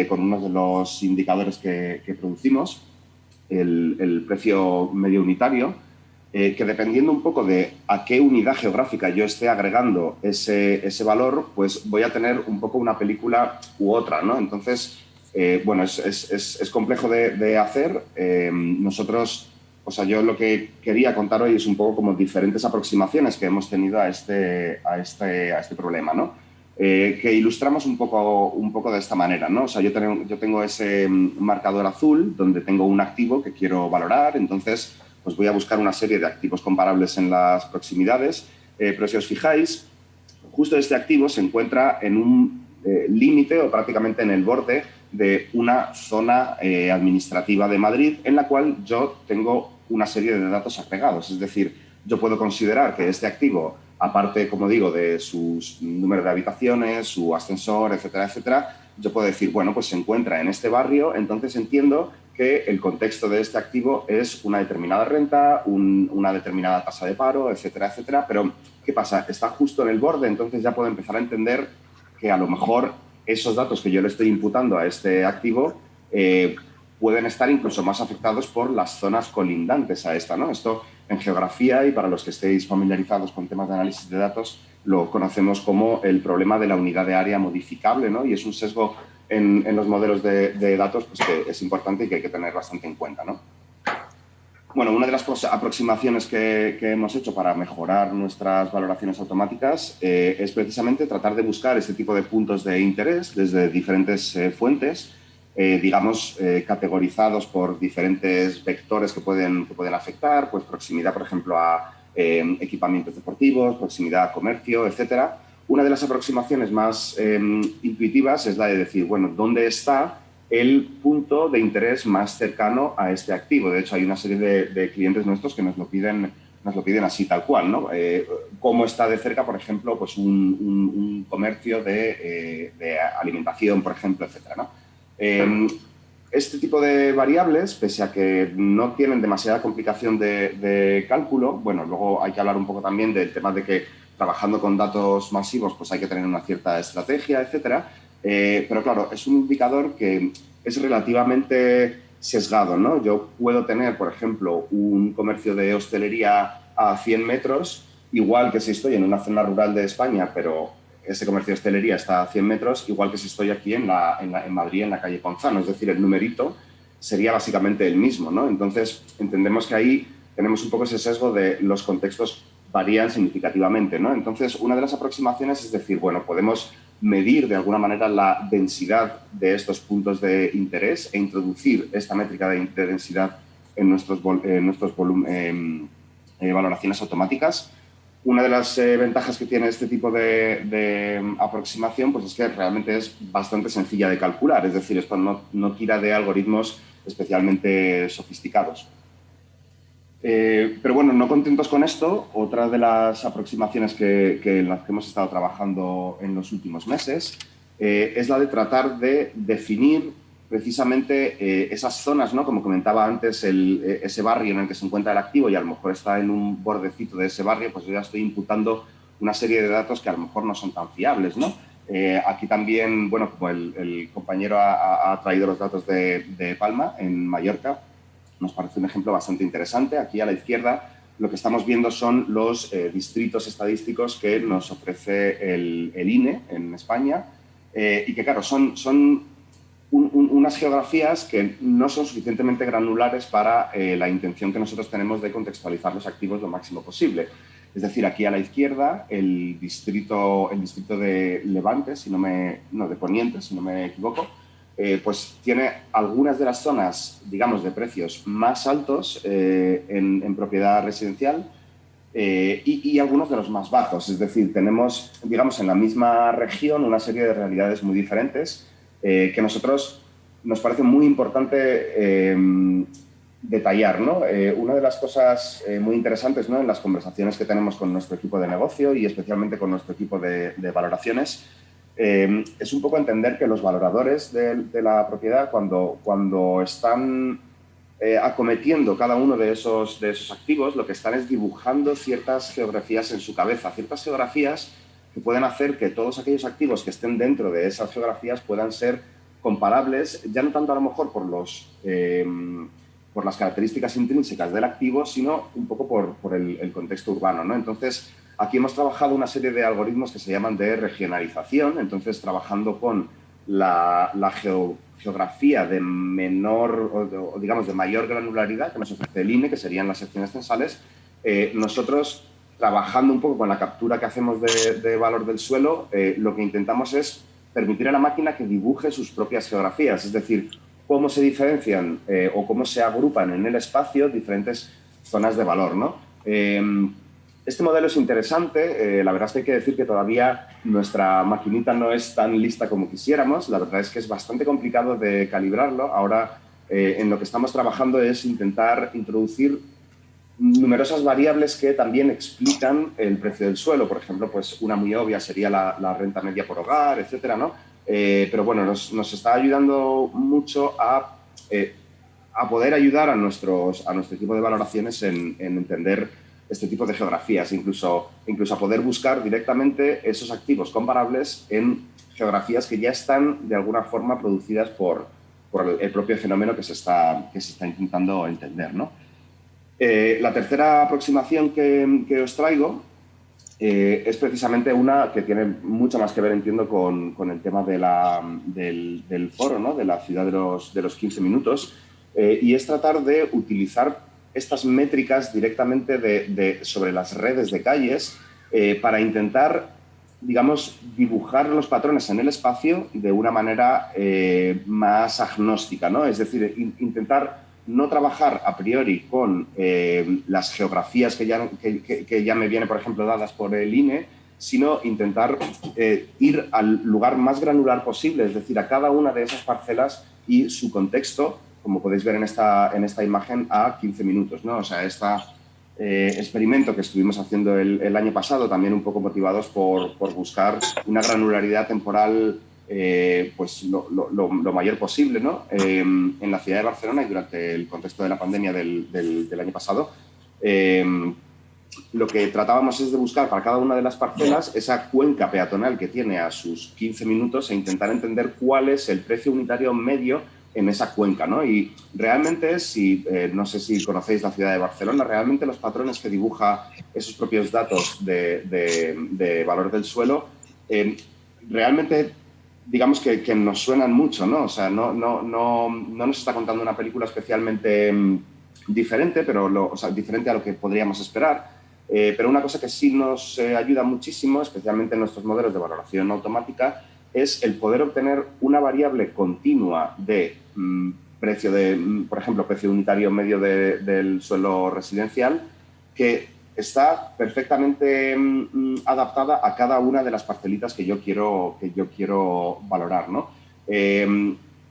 S17: con uno de los indicadores que producimos, el precio medio unitario, que dependiendo un poco de a qué unidad geográfica yo esté agregando ese valor, pues voy a tener un poco una película u otra, ¿no? Entonces, bueno, es complejo de hacer. Nosotros, o sea, yo lo que quería contar hoy es un poco como diferentes aproximaciones que hemos tenido a este problema, ¿no? Que ilustramos un poco de esta manera, ¿no? O sea, yo tengo ese marcador azul donde tengo un activo que quiero valorar, entonces pues voy a buscar una serie de activos comparables en las proximidades, pero si os fijáis, justo este activo se encuentra en un límite o prácticamente en el borde de una zona administrativa de Madrid en la cual yo tengo una serie de datos agregados. Es decir, yo puedo considerar que este activo, aparte, como digo, de su número de habitaciones, su ascensor, etcétera, etcétera, yo puedo decir, bueno, pues se encuentra en este barrio, entonces entiendo que el contexto de este activo es una determinada renta, una determinada tasa de paro, etcétera, etcétera. Pero, ¿qué pasa? Está justo en el borde, entonces ya puedo empezar a entender que a lo mejor esos datos que yo le estoy imputando a este activo pueden estar incluso más afectados por las zonas colindantes a esta, ¿no? Esto en geografía, y para los que estéis familiarizados con temas de análisis de datos, lo conocemos como el problema de la unidad de área modificable, ¿no? Y es un sesgo en los modelos de datos pues, que es importante y que hay que tener bastante en cuenta, ¿no? Bueno, una de las aproximaciones que hemos hecho para mejorar nuestras valoraciones automáticas es precisamente tratar de buscar este tipo de puntos de interés desde diferentes fuentes, digamos, categorizados por diferentes vectores que pueden afectar, pues proximidad, por ejemplo, a equipamientos deportivos, proximidad a comercio, etcétera. Una de las aproximaciones más intuitivas es la de decir, bueno, ¿dónde está el punto de interés más cercano a este activo? De hecho, hay una serie de clientes nuestros que nos lo piden así, tal cual, ¿no? ¿Cómo está de cerca, por ejemplo, pues un comercio de alimentación, por ejemplo, etcétera, ¿no? Este tipo de variables, pese a que no tienen demasiada complicación de cálculo, bueno, luego hay que hablar un poco también del tema de que trabajando con datos masivos pues hay que tener una cierta estrategia, etcétera. Pero claro, es un indicador que es relativamente sesgado, ¿no? Yo puedo tener, por ejemplo, un comercio de hostelería a 100 metros, igual que si estoy en una zona rural de España, pero ese comercio de hostelería está a 100 metros, igual que si estoy aquí en Madrid, en la calle Ponzano. Es decir, el numerito sería básicamente el mismo, ¿no? Entonces, entendemos que ahí tenemos un poco ese sesgo de los contextos varían significativamente, ¿no? Entonces, una de las aproximaciones es decir, bueno, podemos medir de alguna manera la densidad de estos puntos de interés e introducir esta métrica de densidad en nuestros valoraciones automáticas. Una de las ventajas que tiene este tipo de aproximación pues es que realmente es bastante sencilla de calcular, es decir, esto no tira de algoritmos especialmente sofisticados. Pero bueno, no contentos con esto, otra de las aproximaciones en las que hemos estado trabajando en los últimos meses es la de tratar de definir precisamente esas zonas, ¿no? Como comentaba antes, ese barrio en el que se encuentra el activo y a lo mejor está en un bordecito de ese barrio, pues yo ya estoy imputando una serie de datos que a lo mejor no son tan fiables, ¿no? Aquí también, bueno, como el compañero ha traído los datos de Palma, en Mallorca, nos parece un ejemplo bastante interesante. Aquí a la izquierda lo que estamos viendo son los distritos estadísticos que nos ofrece el INE en España y que, claro, son unas geografías que no son suficientemente granulares para la intención que nosotros tenemos de contextualizar los activos lo máximo posible. Es decir, aquí a la izquierda el distrito de Levante, de Poniente, si no me equivoco, pues tiene algunas de las zonas, digamos, de precios más altos en propiedad residencial y algunos de los más bajos. Es decir, tenemos, digamos, en la misma región una serie de realidades muy diferentes que a nosotros nos parece muy importante detallar, ¿no? Una de las cosas muy interesantes, ¿no?, en las conversaciones que tenemos con nuestro equipo de negocio y especialmente con nuestro equipo de valoraciones es un poco entender que los valoradores de la propiedad, cuando están acometiendo cada uno de esos activos, lo que están es dibujando ciertas geografías en su cabeza, ciertas geografías que pueden hacer que todos aquellos activos que estén dentro de esas geografías puedan ser comparables, ya no tanto a lo mejor por las características intrínsecas del activo, sino un poco por el contexto urbano, ¿no? Entonces, aquí hemos trabajado una serie de algoritmos que se llaman de regionalización, entonces trabajando con la geografía de menor, o digamos de mayor granularidad que nos ofrece el INE, que serían las secciones censales, nosotros trabajando un poco con la captura que hacemos de valor del suelo, lo que intentamos es permitir a la máquina que dibuje sus propias geografías, es decir, cómo se diferencian o cómo se agrupan en el espacio diferentes zonas de valor, ¿no? Este modelo es interesante, la verdad es que hay que decir que todavía nuestra maquinita no es tan lista como quisiéramos, la verdad es que es bastante complicado de calibrarlo. Ahora en lo que estamos trabajando es intentar introducir numerosas variables que también explican el precio del suelo, por ejemplo, pues una muy obvia sería la renta media por hogar, etcétera, ¿no? Pero bueno, nos está ayudando mucho a poder ayudar a nuestro equipo de valoraciones en entender este tipo de geografías, incluso a poder buscar directamente esos activos comparables en geografías que ya están de alguna forma producidas por el propio fenómeno que se está intentando entender, ¿no? La tercera aproximación que os traigo es precisamente una que tiene mucho más que ver, entiendo, con el tema del foro, ¿no?, de la ciudad de los 15 minutos, y es tratar de utilizar estas métricas directamente sobre las redes de calles para intentar, digamos, dibujar los patrones en el espacio de una manera más agnóstica, ¿no? Es decir, intentar no trabajar a priori con las geografías que ya me vienen, por ejemplo, dadas por el INE, sino intentar ir al lugar más granular posible, es decir, a cada una de esas parcelas y su contexto, como podéis ver en esta imagen, a 15 minutos, ¿no? O sea, experimento que estuvimos haciendo el año pasado, también un poco motivados por buscar una granularidad temporal pues lo mayor posible, ¿no? En la ciudad de Barcelona y durante el contexto de la pandemia del año pasado, lo que tratábamos es de buscar para cada una de las parcelas esa cuenca peatonal que tiene a sus 15 minutos e intentar entender cuál es el precio unitario medio en esa cuenca, ¿no? Y realmente, no sé si conocéis la ciudad de Barcelona, realmente los patrones que dibuja esos propios datos de valor del suelo, realmente digamos que nos suenan mucho, ¿no? O sea, no nos está contando una película especialmente diferente, pero diferente a lo que podríamos esperar. Pero una cosa que sí nos ayuda muchísimo, especialmente en nuestros modelos de valoración automática, es el poder obtener una variable continua de precio por ejemplo, precio unitario medio del suelo residencial, que está perfectamente adaptada a cada una de las parcelitas que yo quiero valorar, ¿no?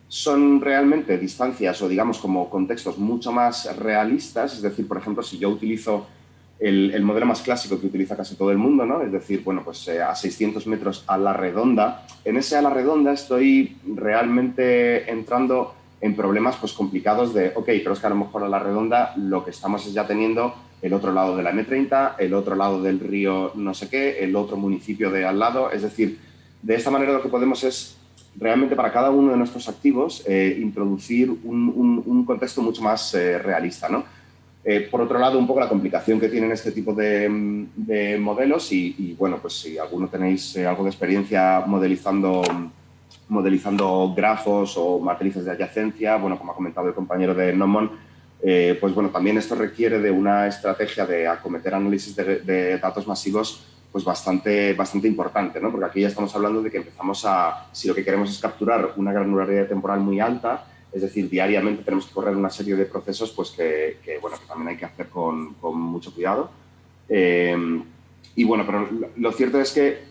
S17: Son realmente distancias o, digamos, como contextos mucho más realistas. Es decir, por ejemplo, si yo utilizo el modelo más clásico que utiliza casi todo el mundo, ¿no? Es decir, bueno, pues a 600 metros a la redonda. En ese a la redonda estoy realmente entrando en problemas pues complicados de, ok, pero es que a lo mejor a la redonda lo que estamos es ya teniendo el otro lado de la M30, el otro lado del río no sé qué, el otro municipio de al lado. Es decir, de esta manera lo que podemos es realmente para cada uno de nuestros activos introducir un contexto mucho más realista, ¿no? Por otro lado, un poco la complicación que tienen este tipo de modelos y bueno, pues si alguno tenéis algo de experiencia modelizando grafos o matrices de adyacencia, bueno, como ha comentado el compañero de Nomon, pues bueno, también esto requiere de una estrategia de acometer análisis de datos masivos pues bastante importante, ¿no? Porque aquí ya estamos hablando de que empezamos si lo que queremos es capturar una granularidad temporal muy alta, es decir, diariamente tenemos que correr una serie de procesos pues que también hay que hacer con mucho cuidado. Y bueno, pero lo cierto es que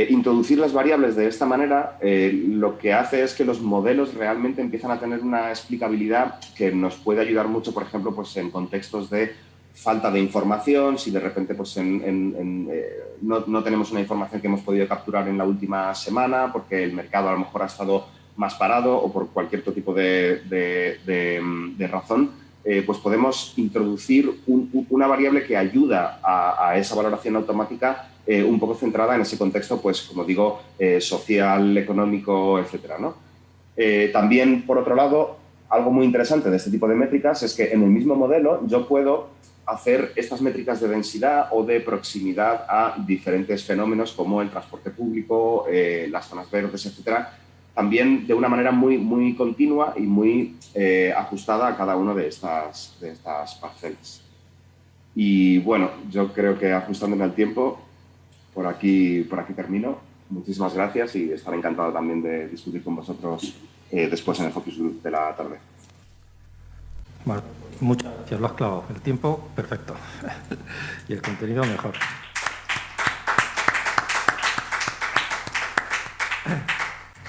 S17: introducir las variables de esta manera lo que hace es que los modelos realmente empiezan a tener una explicabilidad que nos puede ayudar mucho, por ejemplo, pues en contextos de falta de información, si de repente pues no tenemos una información que hemos podido capturar en la última semana porque el mercado a lo mejor ha estado más parado o por cualquier otro tipo de razón, pues podemos introducir una variable que ayuda a esa valoración automática un poco centrada en ese contexto, pues como digo, social, económico, etcétera, ¿no? También, por otro lado, algo muy interesante de este tipo de métricas es que en el mismo modelo yo puedo hacer estas métricas de densidad o de proximidad a diferentes fenómenos como el transporte público, las zonas verdes, etcétera, también de una manera muy, muy continua y muy ajustada a cada una de estas parcelas. Y bueno, yo creo que ajustándome al tiempo, por aquí termino. Muchísimas gracias y estaré encantado también de discutir con vosotros después en el Focus Group de la tarde.
S1: Bueno, muchas gracias, lo has clavado. El tiempo, perfecto. Y el contenido, mejor.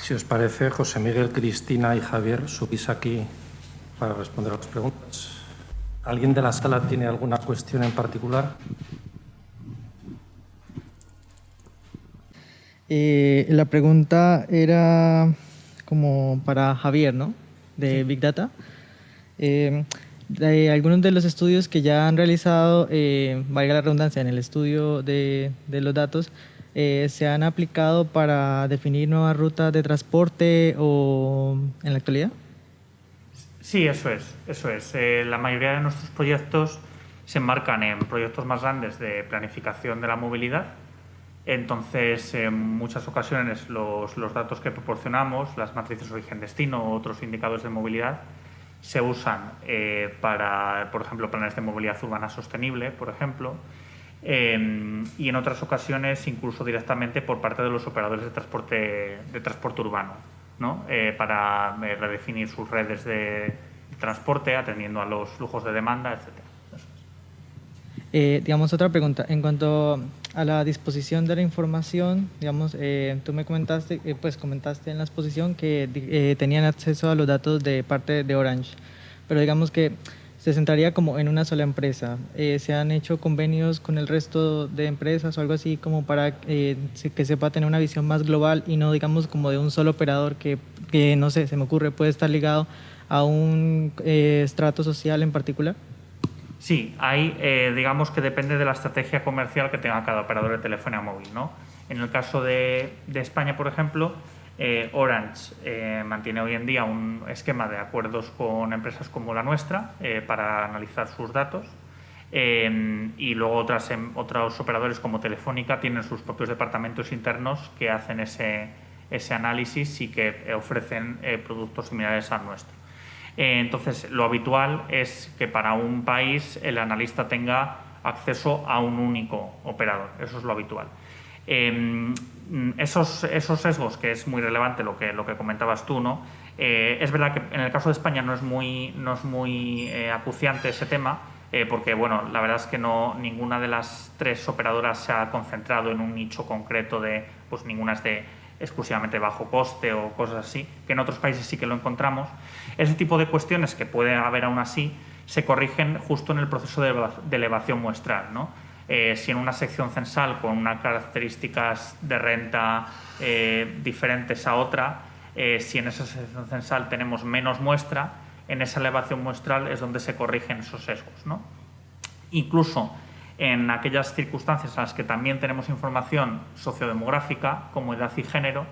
S1: Si os parece, José Miguel, Cristina y Javier, subís aquí para responder a las preguntas. ¿Alguien de la sala tiene alguna cuestión en particular?
S18: La pregunta era como para Javier, ¿no? De Big Data. De algunos de los estudios que ya han realizado, valga la redundancia, en el estudio de los datos, ¿se han aplicado para definir nuevas rutas de transporte o en la actualidad?
S16: Sí, eso es. La mayoría de nuestros proyectos se enmarcan en proyectos más grandes de planificación de la movilidad. Entonces, en muchas ocasiones los datos que proporcionamos, las matrices origen-destino u otros indicadores de movilidad, se usan para, por ejemplo, planes de movilidad urbana sostenible, por ejemplo, y en otras ocasiones incluso directamente por parte de los operadores de transporte urbano, ¿no? Para redefinir sus redes de transporte atendiendo a los flujos de demanda, etc.
S18: Digamos, otra pregunta. En cuanto a la disposición de la información, digamos, tú me comentaste, comentaste en la exposición que tenían acceso a los datos de parte de Orange, pero digamos que se centraría como en una sola empresa. ¿Se han hecho convenios con el resto de empresas o algo así como para que se pueda tener una visión más global y no, digamos, como de un solo operador que no sé, se me ocurre, puede estar ligado a un estrato social en particular?
S16: Sí, hay, digamos que depende de la estrategia comercial que tenga cada operador de telefonía móvil, ¿no? En el caso de España, por ejemplo, Orange mantiene hoy en día un esquema de acuerdos con empresas como la nuestra para analizar sus datos, y luego otros operadores como Telefónica tienen sus propios departamentos internos que hacen ese análisis y que ofrecen productos similares al nuestro. Entonces, lo habitual es que para un país el analista tenga acceso a un único operador. Eso es lo habitual. Esos sesgos, que es muy relevante lo que comentabas tú, ¿no? Es verdad que en el caso de España no es muy acuciante ese tema, porque bueno, la verdad es que ninguna de las tres operadoras se ha concentrado en un nicho concreto pues ninguna es de exclusivamente bajo coste o cosas así, que en otros países sí que lo encontramos. Ese tipo de cuestiones que puede haber aún así se corrigen justo en el proceso de elevación muestral, ¿no? Si en una sección censal con unas características de renta diferentes a otra, si en esa sección censal tenemos menos muestra, en esa elevación muestral es donde se corrigen esos sesgos, ¿no? Incluso en aquellas circunstancias en las que también tenemos información sociodemográfica, como edad y género,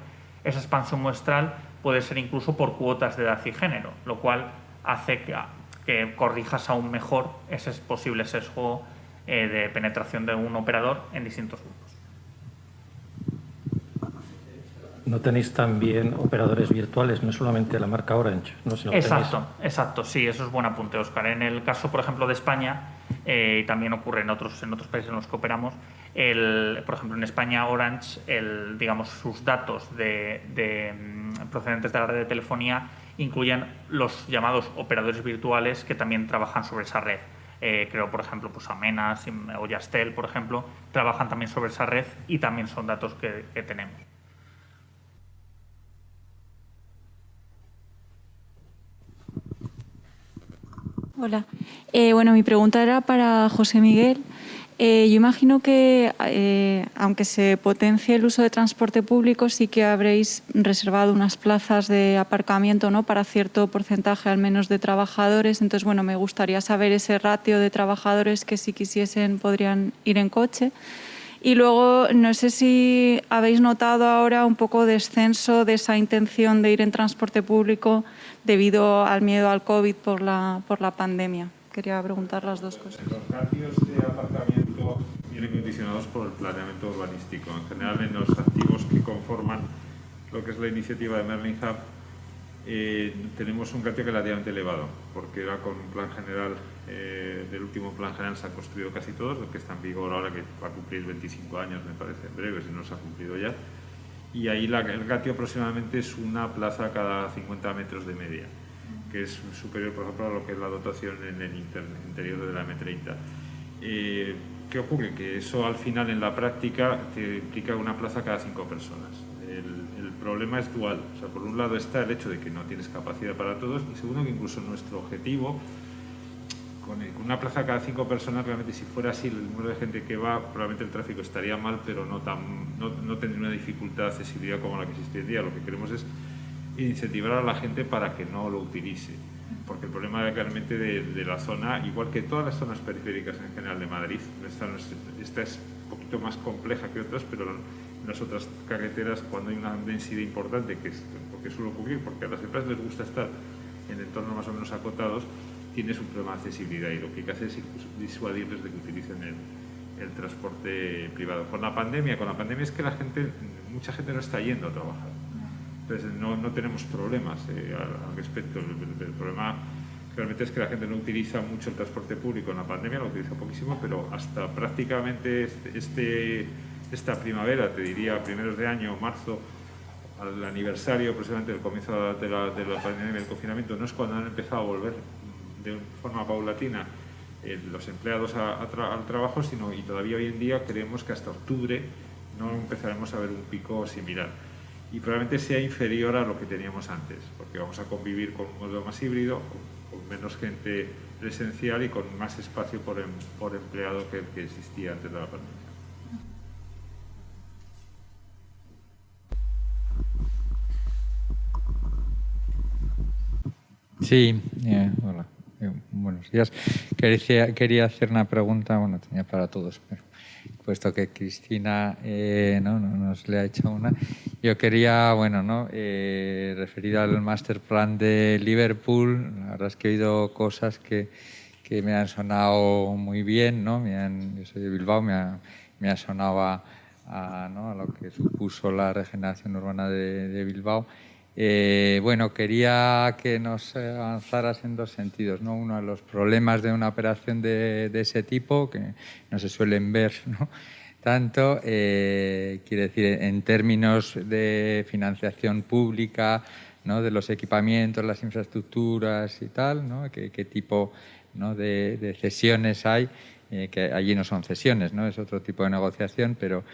S16: esa expansión muestral puede ser incluso por cuotas de edad y género, lo cual hace que corrijas aún mejor ese posible sesgo de penetración de un operador en distintos grupos.
S1: ¿No tenéis también operadores virtuales, no solamente la marca Orange? ¿No? Sino
S16: Exacto, sí, eso es buen apunte, Óscar. En el caso, por ejemplo, de España, y también ocurre en otros países en los que operamos, por ejemplo, en España, Orange, digamos, sus datos procedentes de la red de telefonía incluyen los llamados operadores virtuales que también trabajan sobre esa red. Creo, por ejemplo, pues Amenas o Yastel, por ejemplo, trabajan también sobre esa red y también son datos que tenemos.
S19: Hola. Bueno, mi pregunta era para José Miguel. Yo imagino que, aunque se potencie el uso de transporte público, sí que habréis reservado unas plazas de aparcamiento, ¿no?, para cierto porcentaje al menos de trabajadores. Entonces, bueno, me gustaría saber ese ratio de trabajadores que si quisiesen podrían ir en coche. Y luego, no sé si habéis notado ahora un poco descenso de esa intención de ir en transporte público debido al miedo al COVID por la pandemia. Quería preguntar las dos cosas.
S3: Los ratios de aparcamiento vienen condicionados por el planeamiento urbanístico. En general, en los activos que conforman lo que es la iniciativa de Merlin Hub, tenemos un ratio relativamente elevado, porque era con un plan general, del último plan general se han construido casi todos, lo que está en vigor ahora, que va a cumplir 25 años, me parece, en breve, si no se ha cumplido ya. Y ahí el ratio aproximadamente es una plaza cada 50 metros de media, que es superior, por ejemplo, a lo que es la dotación en el interior de la M30. ¿Qué ocurre? Que eso al final en la práctica te implica una plaza cada 5 personas. El problema es dual. O sea, por un lado está el hecho de que no tienes capacidad para todos, y segundo que incluso nuestro objetivo, con una plaza cada 5 personas, realmente si fuera así el número de gente que va, probablemente el tráfico estaría mal, pero no tendría una dificultad de accesibilidad como la que existe hoy en día. Lo que queremos es incentivar a la gente para que no lo utilice, porque el problema realmente de la zona, igual que todas las zonas periféricas en general de Madrid, esta es un poquito más compleja que otras, pero en las otras carreteras, cuando hay una densidad importante, que es porque suele ocurrir, porque a las empresas les gusta estar en entornos más o menos acotados, tienes un problema de accesibilidad, y lo que hay que hacer es disuadirles de que utilicen el transporte privado. Con la pandemia es que mucha gente no está yendo a trabajar. Entonces no tenemos problemas al respecto. El problema realmente es que la gente no utiliza mucho el transporte público en la pandemia, lo utiliza poquísimo, pero hasta prácticamente esta primavera, te diría, primeros de año, marzo, al aniversario precisamente del comienzo de la pandemia y del confinamiento, no es cuando han empezado a volver de forma paulatina los empleados al trabajo, sino, y todavía hoy en día creemos que hasta octubre no empezaremos a ver un pico similar. Y probablemente sea inferior a lo que teníamos antes, porque vamos a convivir con un modelo más híbrido, con menos gente presencial y con más espacio por empleado que el que existía antes de la pandemia.
S20: Sí, hola, buenos días. Quería hacer una pregunta, bueno, tenía para todos, pero puesto que Cristina no nos le ha hecho una, yo quería, referida al master plan de Liverpool, la verdad es que he oído cosas que me han sonado muy bien, ¿no? Yo soy de Bilbao, me ha sonado a lo que supuso la regeneración urbana de Bilbao. Quería que nos avanzaras en dos sentidos, ¿no? Uno, los problemas de una operación de ese tipo, que no se suelen ver, ¿no? Tanto, quiere decir, en términos de financiación pública, ¿no? De los equipamientos, las infraestructuras y tal, ¿no? ¿Qué tipo, ¿no? de cesiones hay? Que allí no son cesiones, ¿no? Es otro tipo de negociación, pero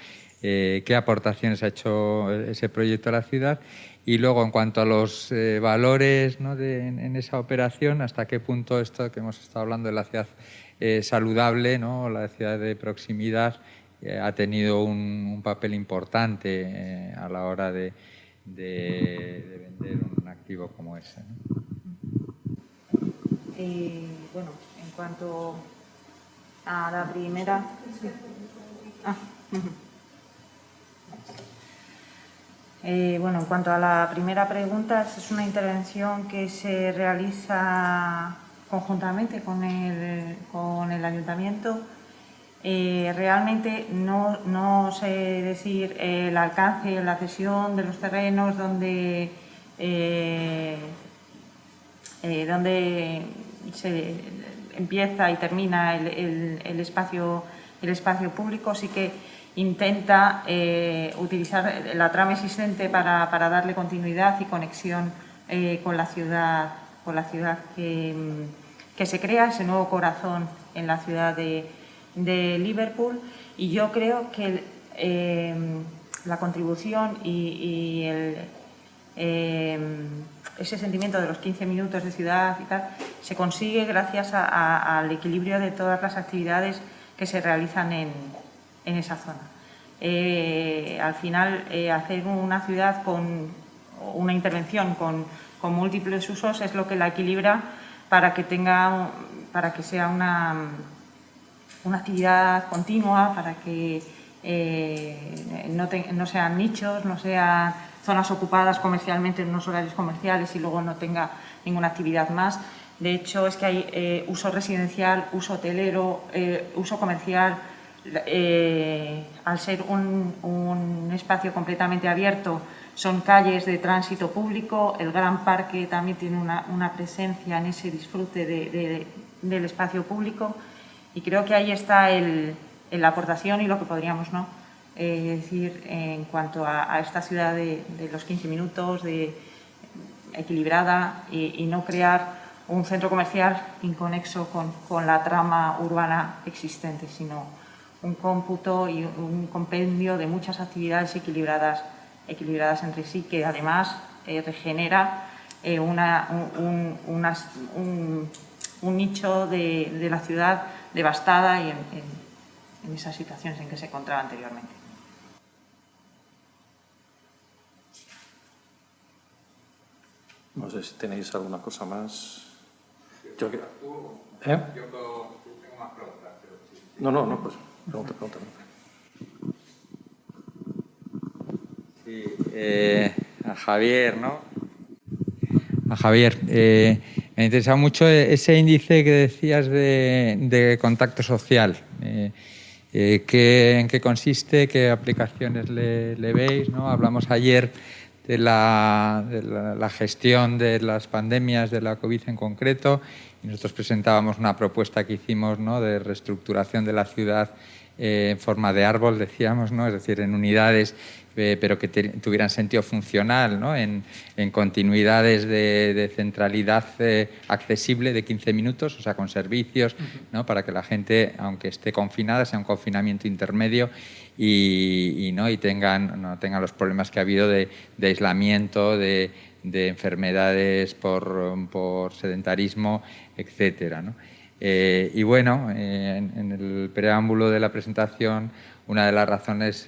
S20: ¿qué aportaciones ha hecho ese proyecto a la ciudad? Y luego, en cuanto a los valores, ¿no? en esa operación, ¿hasta qué punto esto que hemos estado hablando de la ciudad saludable, ¿no? La ciudad de proximidad, ha tenido un papel importante a la hora de vender un activo como ese, ¿no?
S2: En cuanto a la primera... en cuanto a la primera pregunta, es una intervención que se realiza conjuntamente con el ayuntamiento. Realmente no sé decir el alcance, la cesión de los terrenos, donde se empieza y termina el espacio público. Sí que intenta utilizar la trama existente para darle continuidad y conexión con la ciudad que se crea, ese nuevo corazón en la ciudad de Liverpool. Y yo creo que la contribución y ese sentimiento de los 15 minutos de ciudad y tal se consigue gracias al equilibrio de todas las actividades que se realizan en esa zona. Al final, hacer una ciudad con una intervención con múltiples usos es lo que la equilibra para que sea una actividad continua, para que no sean nichos, no sean zonas ocupadas comercialmente en unos horarios comerciales y luego no tenga ninguna actividad más. De hecho, es que hay uso residencial, uso hotelero, uso comercial. Al ser un espacio completamente abierto, son calles de tránsito público. El Gran Parque también tiene una presencia en ese disfrute del espacio público, y creo que ahí está la aportación y lo que podríamos decir en cuanto a esta ciudad de los 15 minutos, equilibrada, y no crear un centro comercial inconexo con la trama urbana existente, sino un cómputo y un compendio de muchas actividades equilibradas entre sí, que además regenera un nicho de la ciudad devastada y en esas situaciones en que se encontraba anteriormente.
S1: No sé si tenéis alguna cosa más.
S8: Yo tengo más preguntas.
S1: No, pues pregunta.
S20: Sí, a Javier, ¿no? A Javier, me interesa mucho ese índice que decías de contacto social. ¿En qué consiste? ¿Qué aplicaciones le veis? ¿No? Hablamos ayer de la gestión de las pandemias, de la COVID en concreto, y nosotros presentábamos una propuesta que hicimos, ¿no?, de reestructuración de la ciudad en forma de árbol, decíamos, ¿no?, es decir, en unidades, pero que tuvieran sentido funcional, ¿no?, en continuidades de centralidad accesible de 15 minutos, o sea, con servicios, ¿no?, para que la gente, aunque esté confinada, sea un confinamiento intermedio y no tengan los problemas que ha habido de aislamiento, de enfermedades por sedentarismo, etcétera, ¿no? Y bueno, en el preámbulo de la presentación, una de las razones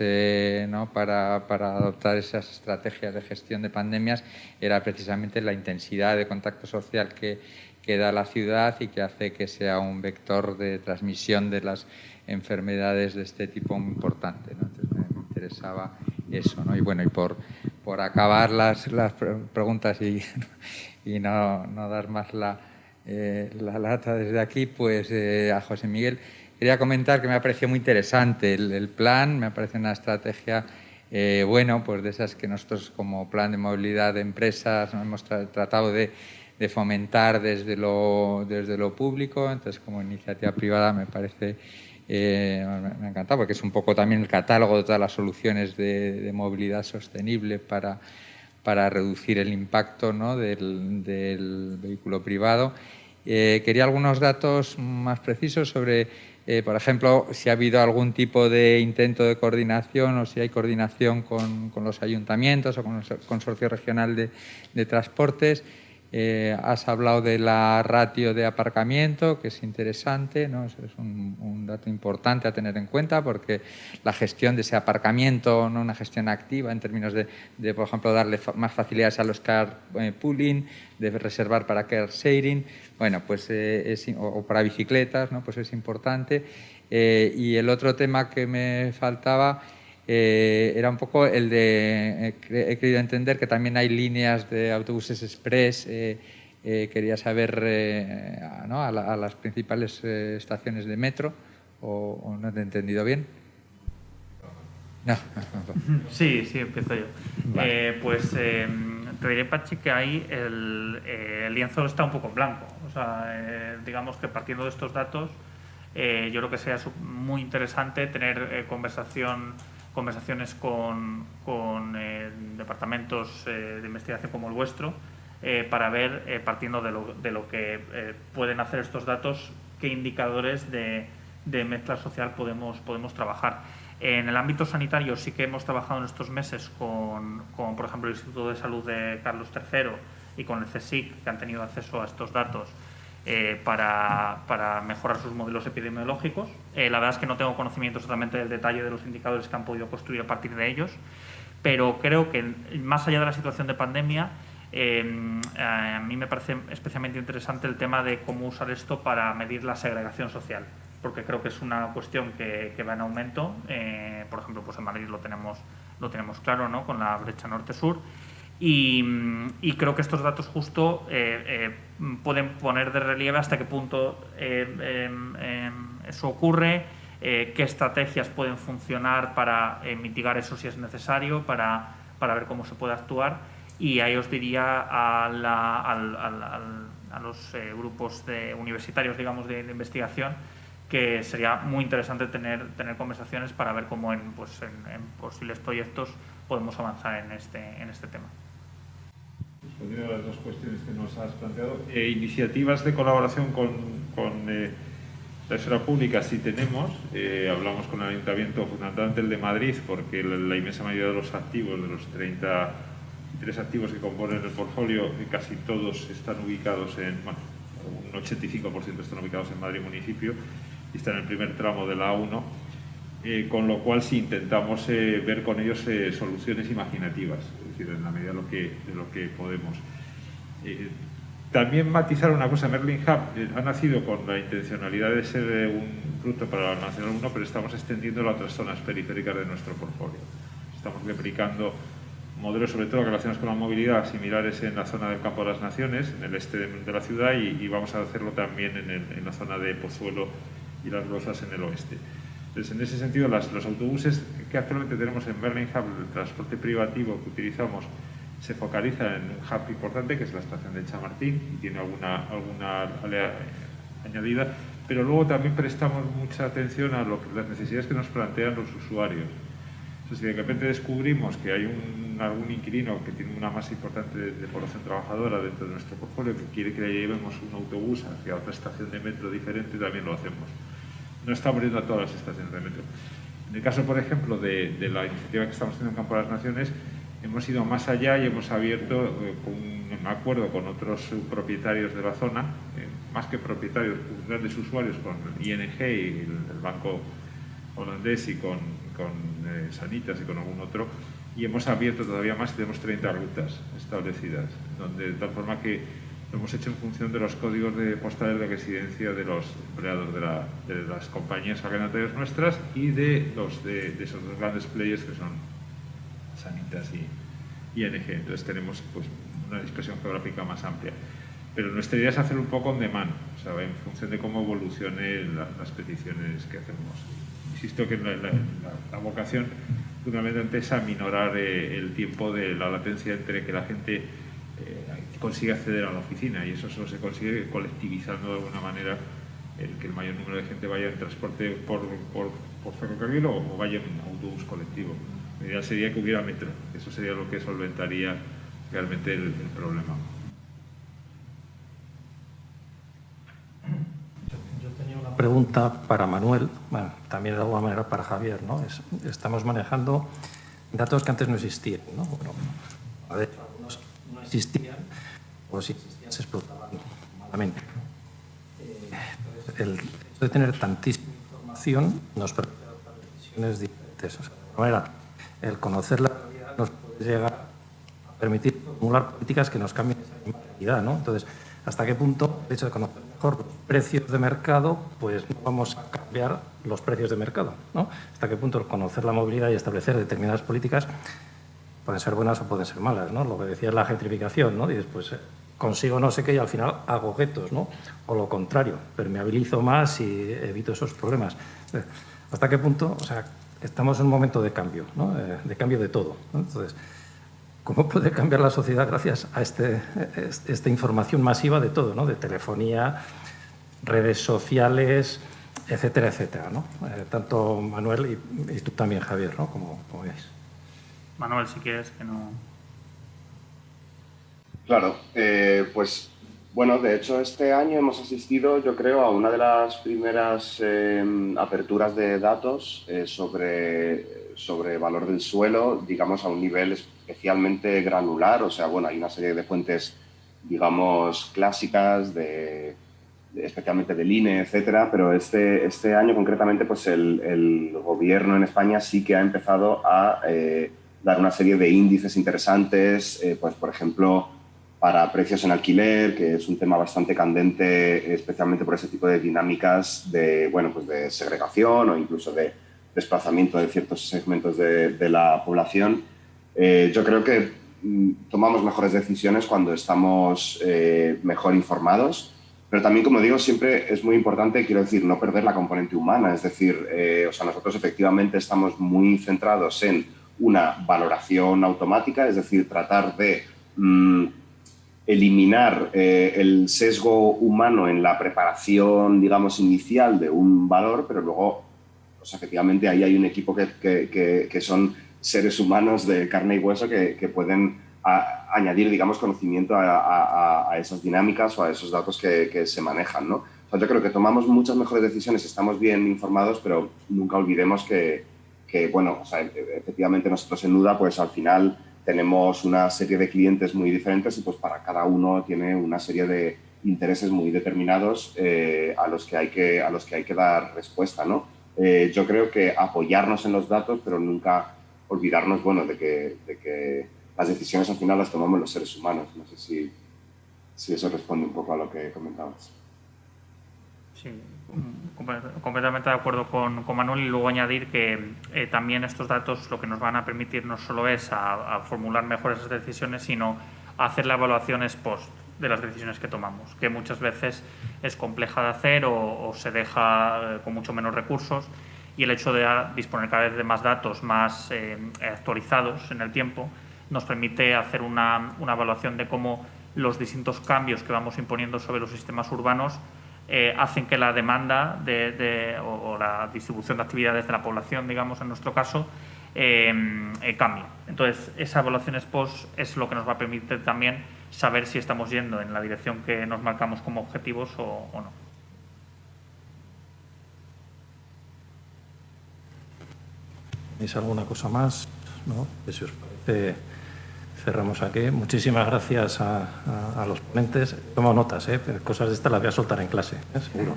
S20: ¿no?, para adoptar esas estrategias de gestión de pandemias era precisamente la intensidad de contacto social que da la ciudad y que hace que sea un vector de transmisión de las enfermedades de este tipo muy importante, ¿no? Entonces me interesaba eso, ¿no? Y bueno, y por acabar las preguntas y no dar más la lata desde aquí, pues a José Miguel quería comentar que me ha parecido muy interesante el plan, me parece una estrategia bueno, pues de esas que nosotros como plan de movilidad de empresas hemos tratado de fomentar desde lo público. Entonces, como iniciativa privada me parece me ha encantado, porque es un poco también el catálogo de todas las soluciones de movilidad sostenible para reducir el impacto, ¿no?, del vehículo privado. Quería algunos datos más precisos sobre, por ejemplo, si ha habido algún tipo de intento de coordinación o si hay coordinación con los ayuntamientos o con el Consorcio Regional de Transportes. Has hablado de la ratio de aparcamiento, que es interesante, ¿no? Eso es un dato importante a tener en cuenta, porque la gestión de ese aparcamiento, no una gestión activa en términos de por ejemplo, darle más facilidades a los car pooling, de reservar para car sharing, bueno, pues o para bicicletas, ¿no?, pues es importante. Y el otro tema que me faltaba era un poco el de, he querido entender que también hay líneas de autobuses express, quería saber ¿no?, a las principales estaciones de metro, o no te he entendido bien. No.
S16: Sí, empiezo yo.
S20: Vale.
S16: Te diré, Pachi, que ahí el lienzo está un poco en blanco. O sea, digamos que partiendo de estos datos, yo creo que sería muy interesante tener conversaciones con departamentos de investigación como el vuestro, para ver, partiendo de lo que pueden hacer estos datos, qué indicadores de mezcla social podemos trabajar. En el ámbito sanitario sí que hemos trabajado en estos meses con por ejemplo, el Instituto de Salud de Carlos III y con el CSIC, que han tenido acceso a estos datos para mejorar sus modelos epidemiológicos. La verdad es que no tengo conocimiento exactamente del detalle de los indicadores que han podido construir a partir de ellos, pero creo que más allá de la situación de pandemia, a mí me parece especialmente interesante el tema de cómo usar esto para medir la segregación social, porque creo que es una cuestión que va en aumento. Por ejemplo, pues en Madrid lo tenemos claro, ¿no?, con la brecha norte-sur. Y creo que estos datos justo pueden poner de relieve hasta qué punto eso ocurre, qué estrategias pueden funcionar para mitigar eso si es necesario, para ver cómo se puede actuar. Y ahí os diría a los grupos universitarios, digamos, de investigación, que sería muy interesante tener conversaciones para ver cómo en posibles proyectos podemos avanzar en este tema.
S3: Respondiendo a las dos cuestiones que nos has planteado, iniciativas de colaboración con la esfera pública sí tenemos. Hablamos con el Ayuntamiento, fundamentalmente el de Madrid, porque la inmensa mayoría de los activos, de los 33 activos que componen el portfolio, casi todos están ubicados un 85% están ubicados en Madrid municipio y están en el primer tramo de la A1. Con lo cual sí intentamos ver con ellos soluciones imaginativas, es decir, en la medida de lo que podemos. También matizar una cosa, Merlin Hub ha nacido con la intencionalidad de ser un fruto para la Nacional 1, pero estamos extendiéndolo a otras zonas periféricas de nuestro portfolio. Estamos replicando modelos, sobre todo relacionados con la movilidad, similares en la zona del Campo de las Naciones, en el este de la ciudad, y vamos a hacerlo también en la zona de Pozuelo y Las Rozas en el oeste. Entonces, en ese sentido, los autobuses que actualmente tenemos en Merlin Hub, el transporte privativo que utilizamos, se focaliza en un hub importante que es la estación de Chamartín y tiene alguna añadida, pero luego también prestamos mucha atención a las necesidades que nos plantean los usuarios. Entonces, si de repente descubrimos que hay algún inquilino que tiene una masa importante de población trabajadora dentro de nuestro portfolio que quiere que le llevemos un autobús hacia otra estación de metro diferente, también lo hacemos. No estamos yendo a todas las estaciones de metro. En el caso, por ejemplo, de la iniciativa que estamos haciendo en Campo de las Naciones, hemos ido más allá y hemos abierto un acuerdo con otros propietarios de la zona, más que propietarios, grandes usuarios, con ING y el banco holandés y con Sanitas y con algún otro, y hemos abierto todavía más y tenemos 30 rutas establecidas, de tal forma que lo hemos hecho en función de los códigos postales de residencia de los empleados de las compañías arrendatarias nuestras y de esos dos grandes players que son Sanitas y ING. Entonces tenemos pues, una dispersión geográfica más amplia. Pero nuestra idea es hacer un poco on demand, o sea, en función de cómo evolucionen las peticiones que hacemos. Insisto que la vocación fundamentalmente es aminorar el tiempo de la latencia entre que la gente consiga acceder a la oficina, y eso solo se consigue colectivizando de alguna manera que el mayor número de gente vaya en transporte por ferrocarril o vaya en autobús colectivo. La idea sería que hubiera metro, eso sería lo que solventaría realmente el problema.
S1: Yo tenía una pregunta para Manuel, bueno, también de alguna manera para Javier, ¿no? Estamos manejando datos que antes no existían, ¿no? Bueno, de hecho, algunos no existían, o si existían se explotaban malamente. El hecho de tener tantísima información nos permite adoptar decisiones diferentes. O sea, de alguna manera, el conocer la realidad nos puede llegar a permitir formular políticas que nos cambien esa realidad, ¿no? Entonces, ¿hasta qué punto el hecho de conocer mejor los precios de mercado, pues no vamos a cambiar los precios de mercado, ¿no? ¿Hasta qué punto el conocer la movilidad y establecer determinadas políticas pueden ser buenas o pueden ser malas, ¿no? Lo que decía es la gentrificación, ¿no? Y después consigo no sé qué y al final hago guetos, ¿no? O lo contrario, permeabilizo más y evito esos problemas. ¿Hasta qué punto? O sea, estamos en un momento de cambio, ¿no? De cambio de todo, ¿no? Entonces, ¿cómo puede cambiar la sociedad gracias a esta información masiva de todo, ¿no? De telefonía, redes sociales, etcétera, etcétera, ¿no? Tanto Manuel y tú también, Javier, ¿no? Como veis.
S16: Manuel, si quieres, que no...
S17: Claro, pues bueno, de hecho este año hemos asistido, yo creo, a una de las primeras aperturas de datos sobre valor del suelo, digamos, a un nivel especialmente granular. O sea, bueno, hay una serie de fuentes, digamos, clásicas, especialmente del INE, etcétera, pero este año concretamente, pues el gobierno en España sí que ha empezado a dar una serie de índices interesantes, pues por ejemplo, para precios en alquiler, que es un tema bastante candente, especialmente por ese tipo de dinámicas de, bueno, pues de segregación o incluso de desplazamiento de ciertos segmentos de la población. Yo creo que tomamos mejores decisiones cuando estamos mejor informados, pero también, como digo, siempre es muy importante, quiero decir, no perder la componente humana. Es decir, o sea, nosotros efectivamente estamos muy centrados en una valoración automática, es decir, tratar de eliminar el sesgo humano en la preparación, digamos, inicial de un valor, pero luego, pues efectivamente, ahí hay un equipo que son seres humanos de carne y hueso que pueden añadir, digamos, conocimiento a esas dinámicas o a esos datos que se manejan, ¿no? O sea, yo creo que tomamos muchas mejores decisiones, estamos bien informados, pero nunca olvidemos que bueno, o sea, efectivamente nosotros en Nuda, pues al final tenemos una serie de clientes muy diferentes y pues para cada uno tiene una serie de intereses muy determinados a los que hay que dar respuesta, ¿no? Yo creo que apoyarnos en los datos, pero nunca olvidarnos, bueno, de que las decisiones al final las tomamos los seres humanos. No sé si eso responde un poco a lo que comentabas.
S16: Sí, completamente de acuerdo con Manuel, y luego añadir que también estos datos lo que nos van a permitir no solo es a formular mejores decisiones, sino a hacer la evaluación ex post de las decisiones que tomamos, que muchas veces es compleja de hacer o se deja con mucho menos recursos, y el hecho de disponer cada vez de más datos más actualizados en el tiempo nos permite hacer una evaluación de cómo los distintos cambios que vamos imponiendo sobre los sistemas urbanos hacen que la demanda o la distribución de actividades de la población, digamos, en nuestro caso, cambie. Entonces, esa evaluación ex post es lo que nos va a permitir también saber si estamos yendo en la dirección que nos marcamos como objetivos o no.
S1: ¿Tenéis alguna cosa más? ¿No? Si os parece, cerramos aquí. Muchísimas gracias a los ponentes. Tomo notas, cosas de estas las voy a soltar en clase, seguro.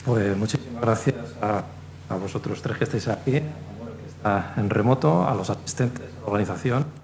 S1: Pues muchísimas gracias a vosotros tres que estáis aquí, a Manuel, que está en remoto, a los asistentes de la organización.